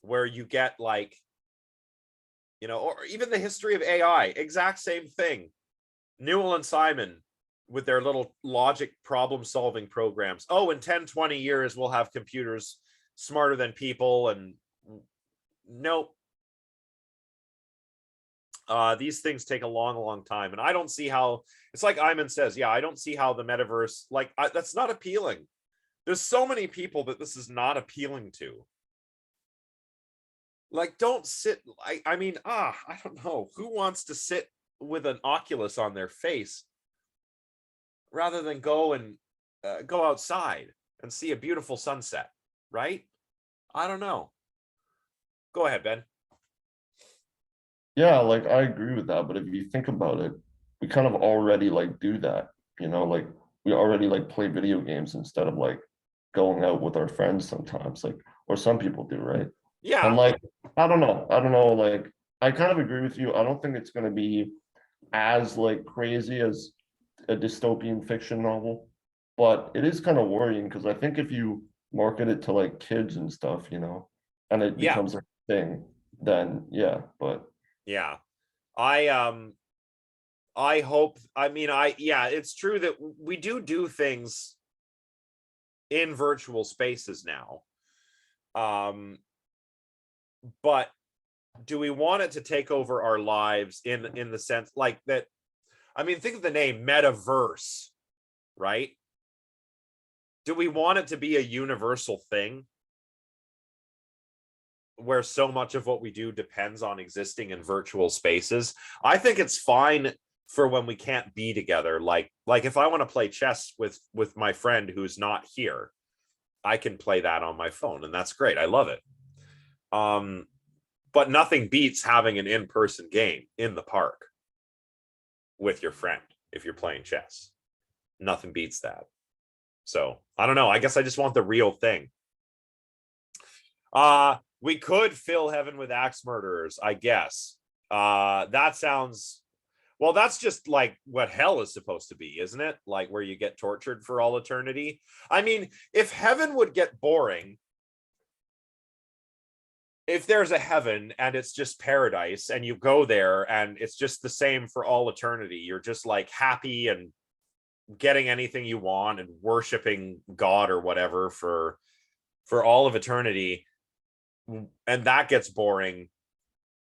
where you get like, or even the history of AI, exact same thing. Newell and Simon with their little logic problem solving programs. Oh, in 10, 20 years, we'll have computers smarter than people. And nope. These things take a long, long time. And I don't see how, it's like Iman says, yeah, I don't see how the metaverse, like, that's not appealing. There's so many people that this is not appealing to. Like, don't sit, I mean, I don't know. Who wants to sit with an Oculus on their face rather than go and go outside and see a beautiful sunset, right? I don't know. Go ahead, Ben. Yeah, like I agree with that, but if you think about it, we kind of already like do that, like we already like play video games instead of like going out with our friends sometimes, like, or some people do, right? And Yeah, like, I don't know, like I kind of agree with you. I don't think it's gonna be as like crazy as a dystopian fiction novel, but it is kind of worrying because I think if you market it to like kids and stuff, and it yeah, becomes a thing, then yeah, but yeah. I I hope, I mean, yeah, it's true that we do things in virtual spaces now. But do we want it to take over our lives in the sense like that? I mean, think of the name metaverse, right? Do we want it to be a universal thing where so much of what we do depends on existing in virtual spaces? I think it's fine for when we can't be together. Like if I want to play chess with my friend who's not here, I can play that on my phone, and that's great. I love it. But nothing beats having an in-person game in the park with your friend if you're playing chess. Nothing beats that. So I don't know. I guess I just want the real thing. We could fill heaven with axe murderers, I guess. That sounds, well, that's just like what hell is supposed to be, isn't it? Like where you get tortured for all eternity. I mean, if heaven would get boring, if there's a heaven and it's just paradise and you go there and it's just the same for all eternity, you're just like happy and getting anything you want and worshiping God or whatever for all of eternity, and that gets boring,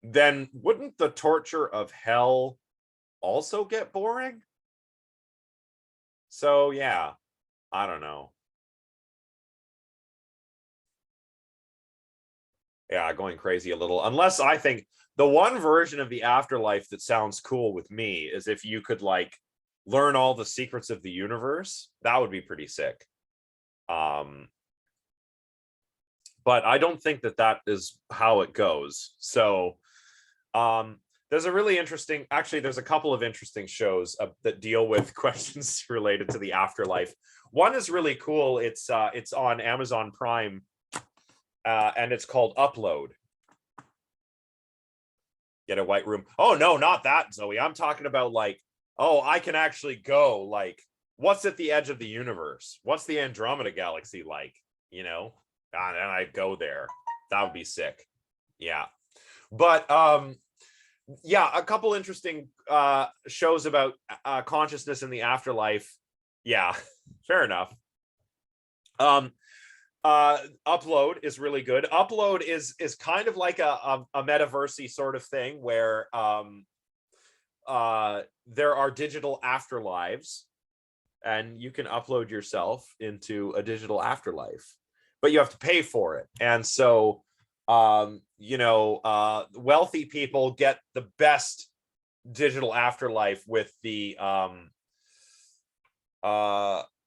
then wouldn't the torture of hell also get boring? So yeah, I don't know. Yeah, going crazy a little. Unless I think the one version of the afterlife that sounds cool with me is if you could like learn all the secrets of the universe. That would be pretty sick. But I don't think that is how it goes. So there's a really interesting, actually, there's a couple of interesting shows that deal with questions related to the afterlife. One is really cool. It's on Amazon Prime, and it's called Upload. Get a white room. Oh no, not that, Zoe. I'm talking about like, oh, I can actually go. Like, what's at the edge of the universe? What's the Andromeda Galaxy like? And I'd go there. That would be sick. Yeah. But yeah, a couple interesting shows about consciousness in the afterlife. Yeah, fair enough. Upload is really good. Upload is kind of like a metaversey sort of thing where there are digital afterlives and you can upload yourself into a digital afterlife, but you have to pay for it. And so wealthy people get the best digital afterlife with the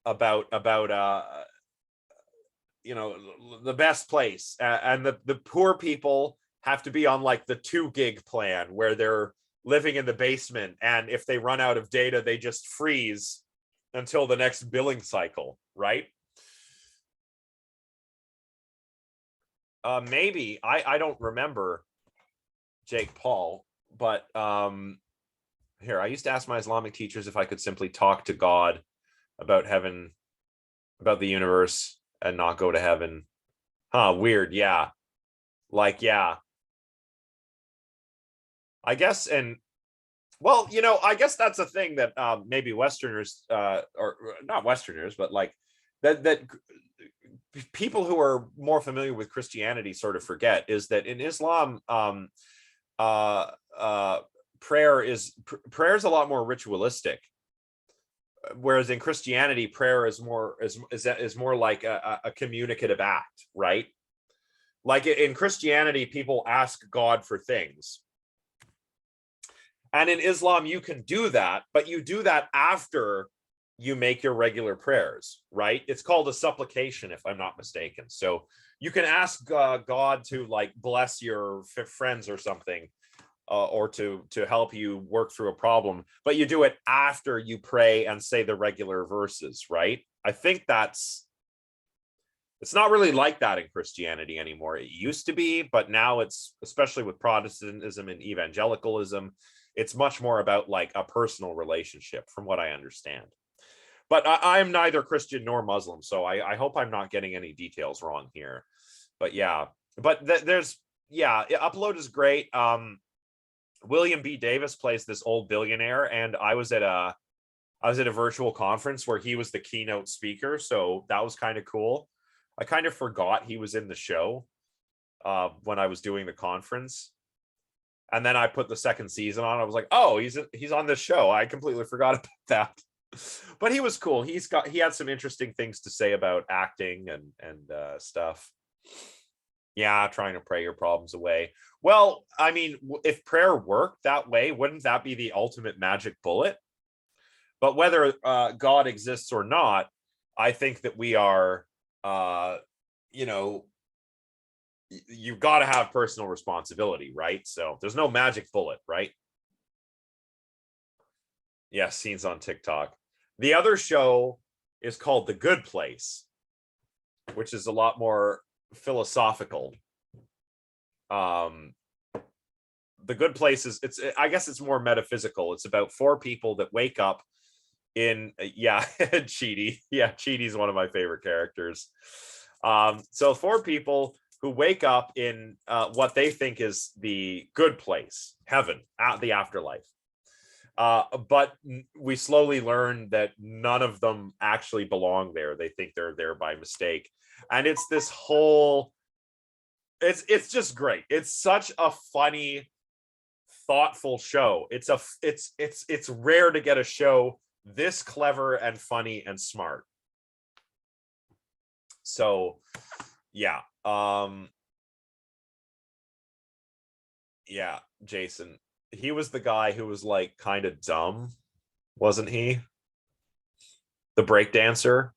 about the best place, and the poor people have to be on like the 2 gig plan where they're living in the basement, and if they run out of data they just freeze until the next billing cycle, right? Maybe I don't remember, Jake Paul, but Here, I used to ask my Islamic teachers if I could simply talk to God about heaven, about the universe, and not go to heaven. Huh, weird. Yeah. Like, yeah. I guess, and well, I guess that's a thing that maybe Westerners, or not Westerners, but like that people who are more familiar with Christianity sort of forget is that in Islam, uh, uh, prayer is a lot more ritualistic, whereas in Christianity, prayer is more like a communicative act, right? Like in Christianity, people ask God for things. And in Islam, you can do that, but you do that after you make your regular prayers, right? It's called a supplication, if I'm not mistaken. So you can ask God to like bless your friends or something, or to help you work through a problem, but you do it after you pray and say the regular verses, right? I think it's not really like that in Christianity anymore. It used to be, but now it's, especially with Protestantism and evangelicalism, it's much more about like a personal relationship, from what I understand. But I'm neither Christian nor Muslim, so I hope I'm not getting any details wrong here. But yeah, but there's, yeah, Upload is great. William B. Davis plays this old billionaire, and I was at a virtual conference where he was the keynote speaker, so that was kind of cool. I kind of forgot he was in the show when I was doing the conference. And then I put the second season on. I was like, oh, he's on this show. I completely forgot about that. But he was cool. He had some interesting things to say about acting and stuff. Yeah, trying to pray your problems away. Well, I mean, if prayer worked that way, wouldn't that be the ultimate magic bullet? But whether God exists or not, I think that we are, you've got to have personal responsibility, right? So there's no magic bullet, right? Yeah, scenes on TikTok. The other show is called The Good Place, which is a lot more philosophical. The Good Place is, I guess it's more metaphysical. It's about 4 people that wake up in, Chidi. Yeah, Chidi's one of my favorite characters. So 4 people who wake up in what they think is the good place, heaven, the afterlife. But we slowly learn that none of them actually belong there. They think they're there by mistake. And it's this whole, it's just great. It's such a funny, thoughtful show. It's rare to get a show this clever and funny and smart. So yeah. Yeah, Jason. He was the guy who was like kind of dumb, wasn't he? The breakdancer.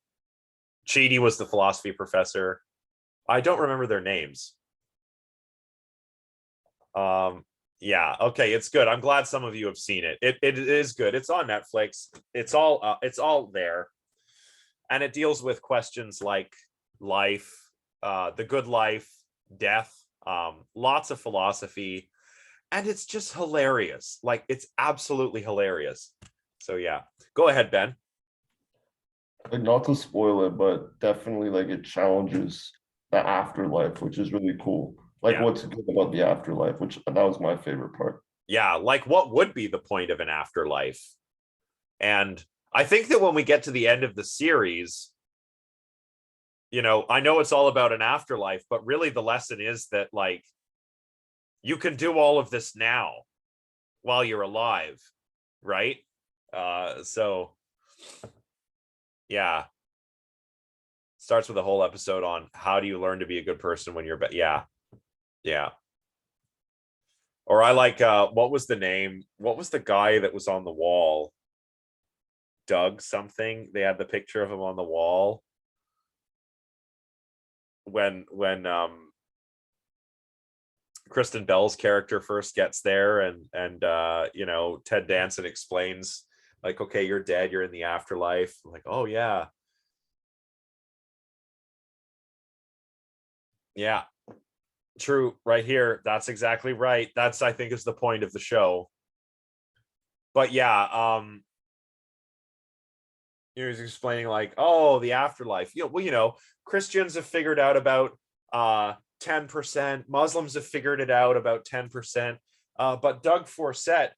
Chidi was the philosophy professor. I don't remember their names. Yeah, okay, it's good. I'm glad some of you have seen it. It is good. It's on Netflix. It's all there. And it deals with questions like life, the good life, death, lots of philosophy, and it's just hilarious. Like, it's absolutely hilarious. So yeah, go ahead, Ben. Like, not to spoil it, but definitely like it challenges the afterlife, which is really cool. Like, Yeah. what's good about the afterlife, which that was my favorite part. Yeah, like what would be the point of an afterlife? And I think that when we get to the end of the series, I know it's all about an afterlife, but really the lesson is that like you can do all of this now while you're alive, right? So yeah. Starts with a whole episode on how do you learn to be a good person when you're yeah. Or I like what was the name? What was the guy that was on the wall? Doug something. They had the picture of him on the wall when Kristen Bell's character first gets there, and Ted Danson explains like, okay, you're dead, you're in the afterlife. I'm like, oh yeah. Yeah. True, right here. That's exactly right. That's, I think, is the point of the show. But yeah, he was explaining like, oh, the afterlife. Well, Christians have figured out about 10%. Muslims have figured it out about 10%. But Doug Forsett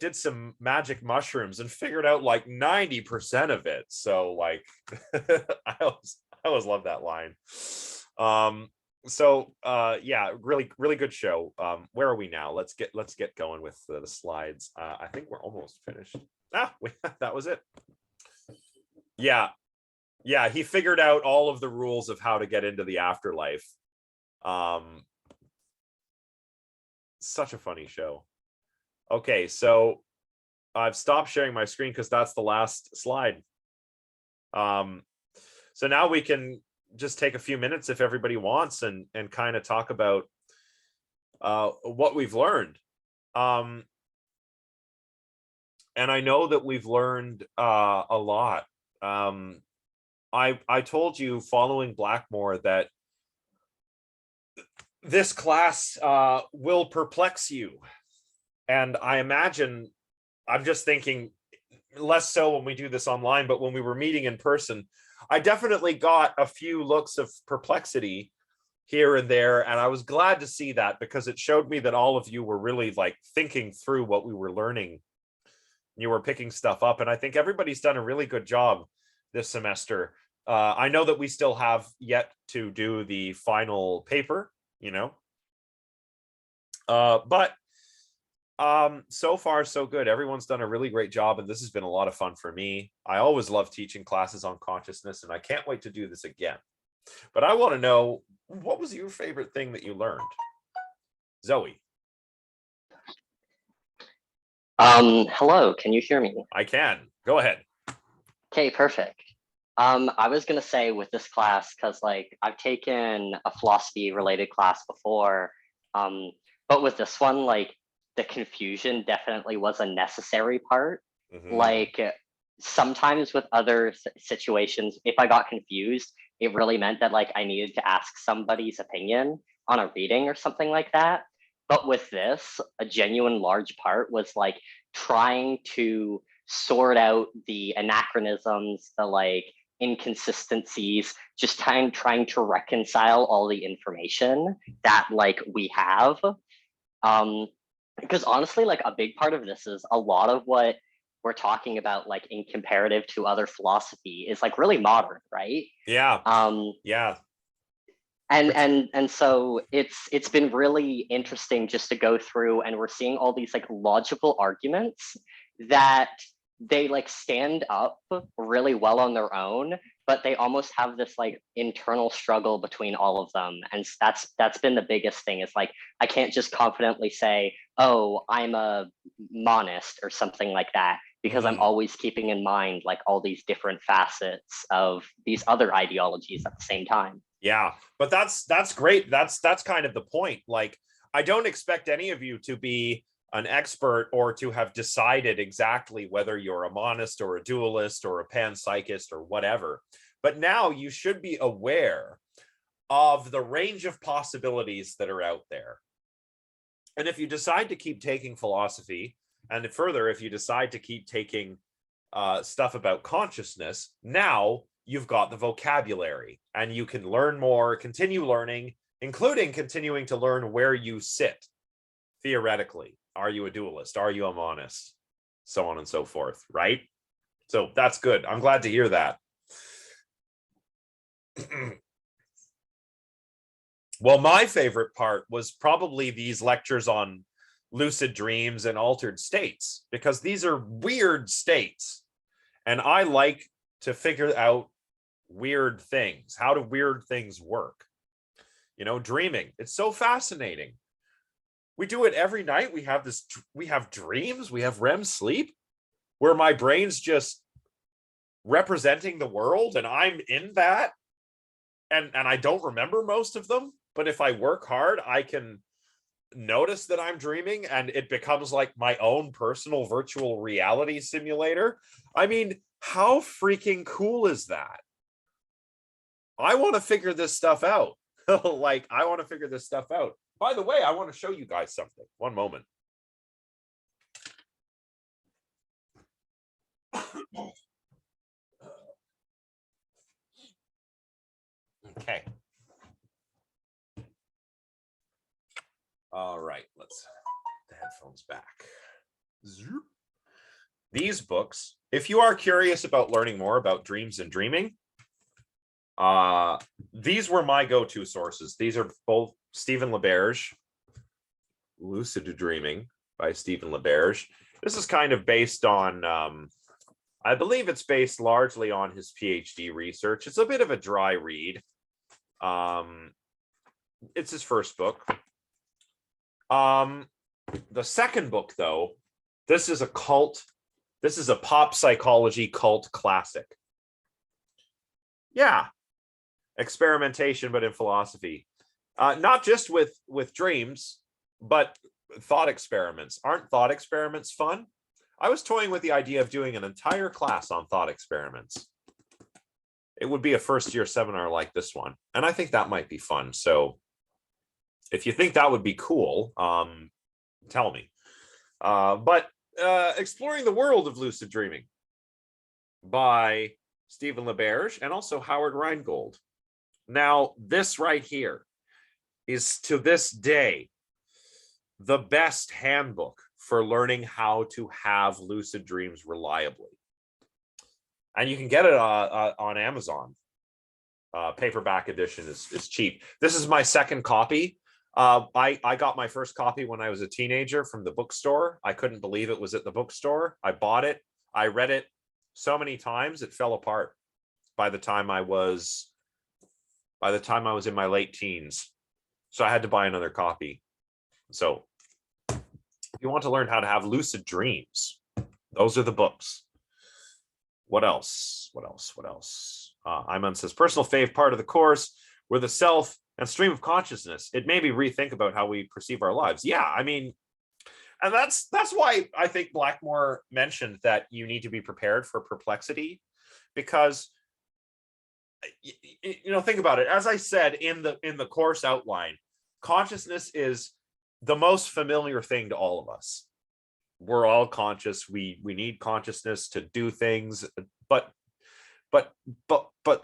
did some magic mushrooms and figured out like 90% of it. So like, I always love that line. So yeah, really good show. Where are we now? Let's get going with the slides. I think we're almost finished. That was it. Yeah, he figured out all of the rules of how to get into the afterlife. Such a funny show. Okay, so I've stopped sharing my screen because that's the last slide. So now we can just take a few minutes if everybody wants and kind of talk about what we've learned. And I know that we've learned a lot. I told you following Blackmore that this class will perplex you. And I imagine, I'm just thinking less so when we do this online, but when we were meeting in person, I definitely got a few looks of perplexity here and there. And I was glad to see that because it showed me that all of you were really like thinking through what we were learning. You were picking stuff up. And I think everybody's done a really good job this semester. I know that we still have yet to do the final paper, but so far so good. Everyone's done a really great job, and this has been a lot of fun for me. I always love teaching classes on consciousness, and I can't wait to do this again. But I want to know, what was your favorite thing that you learned? Zoe. Hello, can you hear me? I can. Go ahead. Okay, perfect. I was gonna say with this class, because like I've taken a philosophy related class before, but with this one, like the confusion definitely was a necessary part. Mhm. Like sometimes with other situations, if I got confused, it really meant that like I needed to ask somebody's opinion on a reading or something like that. But with this, a genuine large part was like trying to sort out the anachronisms, the like inconsistencies, just trying to reconcile all the information that like we have. Because honestly, like a big part of this is a lot of what we're talking about, like in comparative to other philosophy, is like really modern, right? Yeah. Yeah. And so it's been really interesting just to go through, and we're seeing all these like logical arguments that they like stand up really well on their own, but they almost have this like internal struggle between all of them. And that's been the biggest thing, is like I can't just confidently say, oh, I'm a monist or something like that, because I'm always keeping in mind like all these different facets of these other ideologies at the same time. Yeah, but that's great. That's kind of the point. Like, I don't expect any of you to be an expert or to have decided exactly whether you're a monist or a dualist or a panpsychist or whatever. But now you should be aware of the range of possibilities that are out there. And if you decide to keep taking philosophy, and further, if you decide to keep taking stuff about consciousness, now you've got the vocabulary and you can learn more, continue learning, including continuing to learn where you sit theoretically. Are you a dualist? Are you a monist? So on and so forth, right? So that's good. I'm glad to hear that. Well, my favorite part was probably these lectures on lucid dreams and altered states, because these are weird states. And I like to figure out weird things. How do weird things work? Dreaming. It's so fascinating. We do it every night. We have dreams. We have REM sleep where my brain's just representing the world and I'm in that. And I don't remember most of them. But if I work hard, I can notice that I'm dreaming and it becomes like my own personal virtual reality simulator. I mean, how freaking cool is that? I want to figure this stuff out. Like, I want to figure this stuff out. By the way, I want to show you guys something. One moment. let's the headphones back. Zoop. These books, if you are curious about learning more about dreams and dreaming, these were my go-to sources. These are both Stephen LaBerge, Lucid Dreaming by Stephen LaBerge. This is kind of based on, I believe it's based largely on his PhD research. It's a bit of a dry read. It's his first book. The second book, though, this is a pop psychology cult classic. Yeah. Experimentation, but in philosophy. Not just with dreams, but thought experiments. Aren't thought experiments fun? I was toying with the idea of doing an entire class on thought experiments. It would be a first-year seminar like this one, and I think that might be fun. So if you think that would be cool, tell me. But Exploring the World of Lucid Dreaming by Stephen LaBerge and also Howard Rheingold. Now, this right here is, to this day, the best handbook for learning how to have lucid dreams reliably. And you can get it on Amazon. Paperback edition is cheap. This is my second copy. I got my first copy when I was a teenager from the bookstore. I couldn't believe it was at the bookstore. I bought it. I read it so many times it fell apart by the time I was in my late teens. So I had to buy another copy. So if you want to learn how to have lucid dreams, those are the books. What else? Iman says, personal fave part of the course were the self and stream of consciousness. It made me rethink about how we perceive our lives. Yeah, I mean, and that's why I think Blackmore mentioned that you need to be prepared for perplexity, because think about it. As I said in the course outline, consciousness is the most familiar thing to all of us. We're all conscious. We need consciousness to do things, but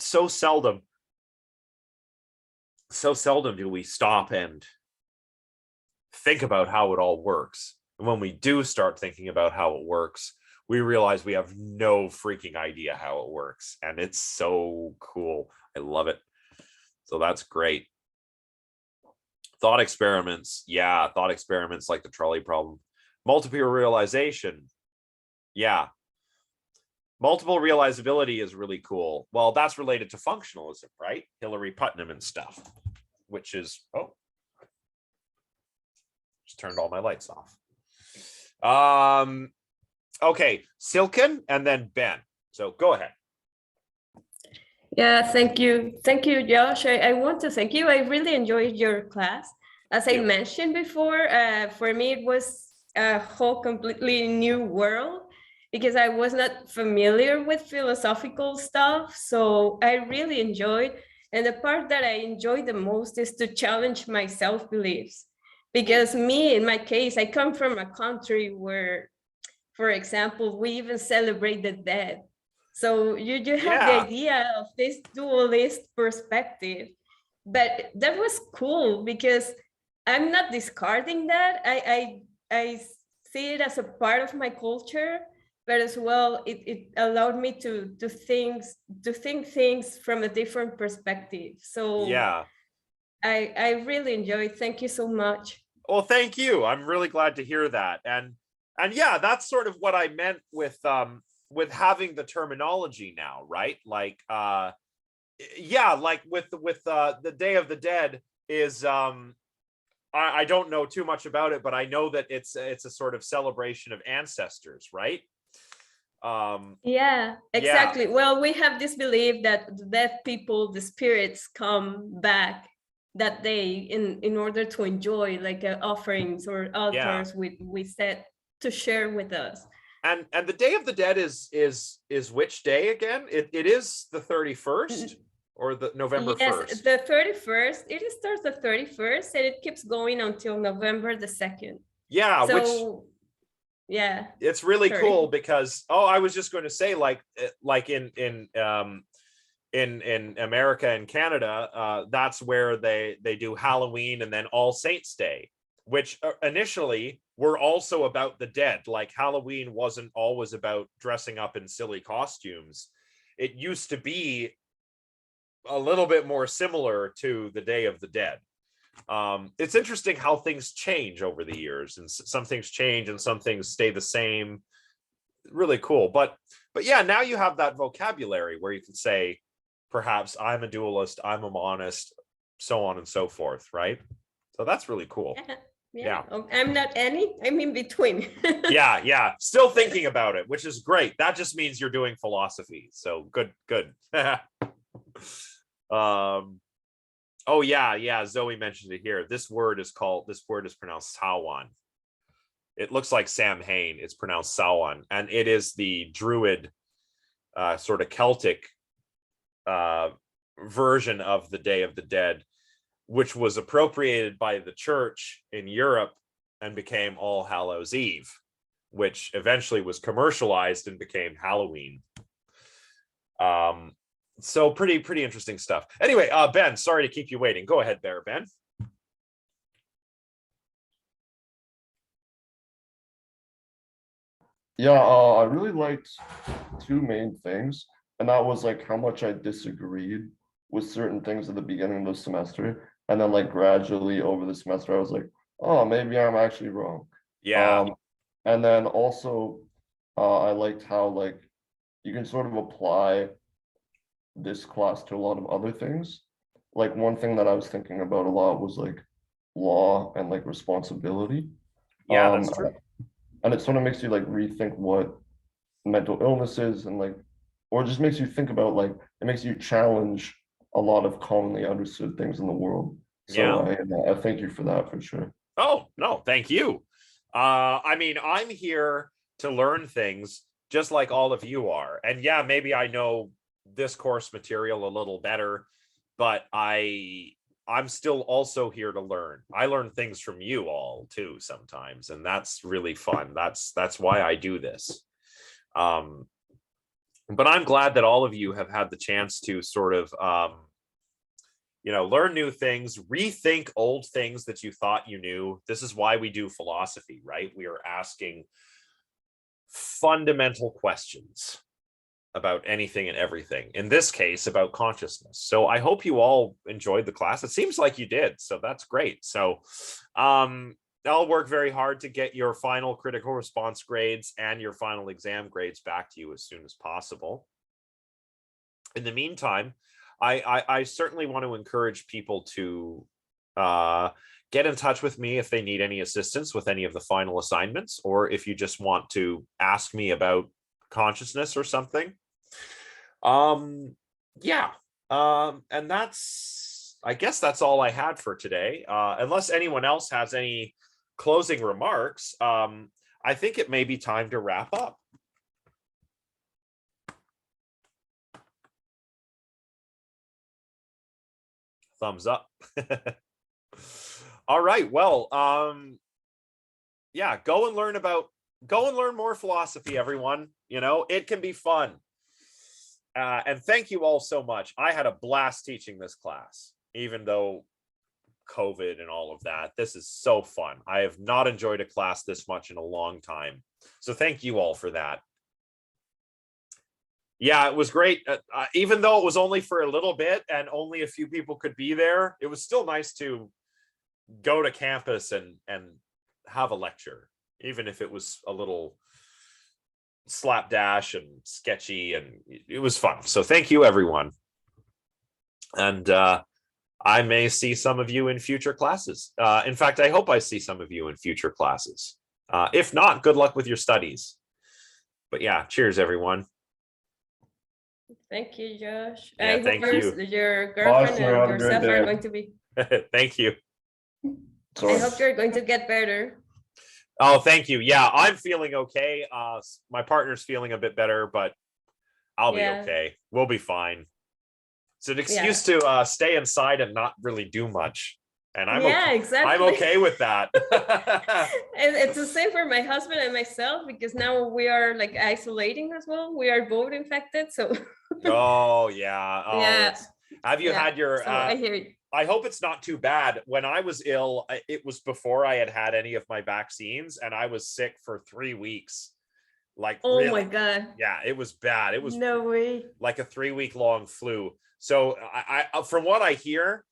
so seldom do we stop and think about how it all works. And when we do start thinking about how it works, we realize we have no freaking idea how it works. And it's so cool. I love it. So that's great. Thought experiments. Yeah, thought experiments like the trolley problem. Multiple realization. Yeah. Multiple realizability is really cool. Well, that's related to functionalism, right? Hillary Putnam and stuff, which is, just turned all my lights off. Okay, Silken and then Ben. So go ahead. Yeah, thank you. Thank you, Josh. I want to thank you. I really enjoyed your class. As I mentioned before, for me, it was a whole completely new world because I was not familiar with philosophical stuff. So I really enjoyed. And the part that I enjoyed the most is to challenge my self-beliefs. Because me, in my case, I come from a country where, for example, we even celebrate the dead. So you have the idea of this dualist perspective. But that was cool because I'm not discarding that. I see it as a part of my culture, but as well, it allowed me to think things from a different perspective. So yeah, I really enjoyed. Thank you so much. Well, thank you. I'm really glad to hear that. And yeah, that's sort of what I meant with having the terminology now, right? Like like with the Day of the Dead is I don't know too much about it, but I know that it's a sort of celebration of ancestors, right? Yeah, exactly. Yeah. Well, we have this belief that the dead people, the spirits, come back that day in order to enjoy like offerings or altars we set to share with us. And the Day of the Dead is which day again? It is the 31st or the November 1st? Yes, the 31st. It starts the 31st and it keeps going until November the 2nd. Yeah, so yeah, it's really cool because I was just going to say like in America and Canada, that's where they do Halloween and then All Saints Day. which initially were also about the dead. Like Halloween wasn't always about dressing up in silly costumes. It used to be a little bit more similar to the Day of the Dead. It's interesting how things change over the years, and some things change and some things stay the same. Really cool. But yeah, now you have that vocabulary where you can say, perhaps I'm a dualist, I'm a monist, so on and so forth, right? So that's really cool. Yeah. Oh, I'm not any, I'm in between. Yeah. Still thinking about it, which is great. That just means you're doing philosophy. So good. Oh yeah. Zoe mentioned it here. This word is pronounced Sawan. It looks like Sam Hain. It's pronounced Sawan, and it is the Druid sort of Celtic version of the Day of the Dead, which was appropriated by the church in Europe and became All Hallows Eve, which eventually was commercialized and became Halloween. So pretty interesting stuff. Anyway, Ben, sorry to keep you waiting. Go ahead there, Ben. Yeah, I really liked two main things, and that was like how much I disagreed with certain things at the beginning of the semester, and then like gradually over the semester, I was like, oh, maybe I'm actually wrong. Yeah. And then also, I liked how like you can sort of apply this class to a lot of other things. Like one thing that I was thinking about a lot was like law and like responsibility. Yeah, that's true. And it sort of makes you like rethink what mental illness is, and like, or just makes you think about like, it makes you challenge a lot of commonly understood things in the world. So I thank you for that for sure. Oh, no, thank you. I mean, I'm here to learn things just like all of you are. And yeah, maybe I know this course material a little better, but I'm still also here to learn. I learn things from you all too sometimes, and that's really fun. That's why I do this. But I'm glad that all of you have had the chance to sort of learn new things, rethink old things that you thought you knew. This is why we do philosophy, right? We are asking fundamental questions about anything and everything, in this case about consciousness. So I hope you all enjoyed the class. It seems like you did, so that's great. So I'll work very hard to get your final critical response grades and your final exam grades back to you as soon as possible. In the meantime, I certainly want to encourage people to get in touch with me if they need any assistance with any of the final assignments, or if you just want to ask me about consciousness or something. And I guess that's all I had for today. Unless anyone else has any closing remarks, I think it may be time to wrap up. Thumbs up. All right. Well, yeah, go and learn more philosophy, everyone. It can be fun. And thank you all so much. I had a blast teaching this class, even though COVID and all of that. This is so fun. I have not enjoyed a class this much in a long time. So thank you all for that. Yeah, it was great. Even though it was only for a little bit and only a few people could be there, it was still nice to go to campus and have a lecture, even if it was a little slapdash and sketchy, and it was fun. So thank you, everyone. And I may see some of you in future classes. In fact, I hope I see some of you in future classes. If not, good luck with your studies. But yeah, cheers, everyone. Thank you, Josh. Yeah, thank you. Your girlfriend Awesome, have a and great yourself day. are going to be. Thank you. I hope you're going to get better. Oh, thank you. Yeah, I'm feeling okay. My partner's feeling a bit better, but I'll be okay. We'll be fine. It's an excuse to stay inside and not really do much. And I'm okay. Exactly. I'm okay with that. And it's the same for my husband and myself, because now we are like isolating as well. We are both infected. So Oh yeah. Oh, yeah. Have you Yeah, had your so I hear you. I hope it's not too bad. When I was ill, it was before I had any of my vaccines, and I was sick for 3 weeks. Like, Oh my really, God. yeah, it was bad. It was No way. like a 3 week long flu. So from what I hear,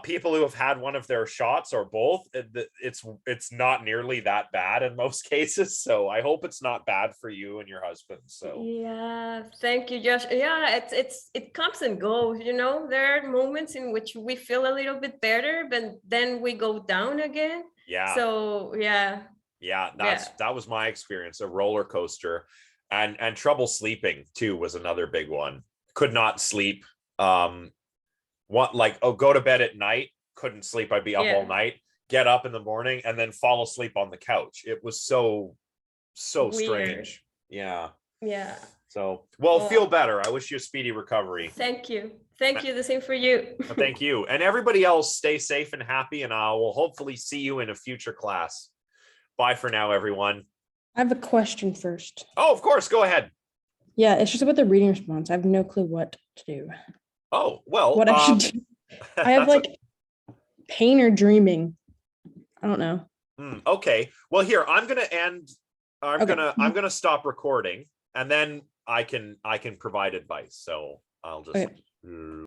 people who have had one of their shots or both, it's not nearly that bad in most cases. So I hope it's not bad for you and your husband. So Yeah, thank you, Josh. Yeah, it comes and goes, you know. There are moments in which we feel a little bit better, but then we go down again. yeah, So yeah, yeah, yeah, that was my experience, a roller coaster. And trouble sleeping too was another big one. Could not sleep. What, like, oh, go to bed at night, couldn't sleep, I'd be up all yeah. night, get up in the morning, and then fall asleep on the couch. It was so Weird. strange. Yeah. Yeah. So, well, feel Well, better. I wish you a speedy recovery. thank you. Thank you. The same for you. Thank you. And everybody else, stay safe and happy, and I will hopefully see you in a future class. Bye for now, everyone. I have a question first. Oh, of course, go ahead. Yeah, it's just about the reading response. I have no clue what to do. Oh, well, What I should do. I have that's like pain or dreaming. I don't know. okay. Well, here, I'm gonna end. I'm Okay. gonna stop recording, and then I can provide advice. So I'll just Okay.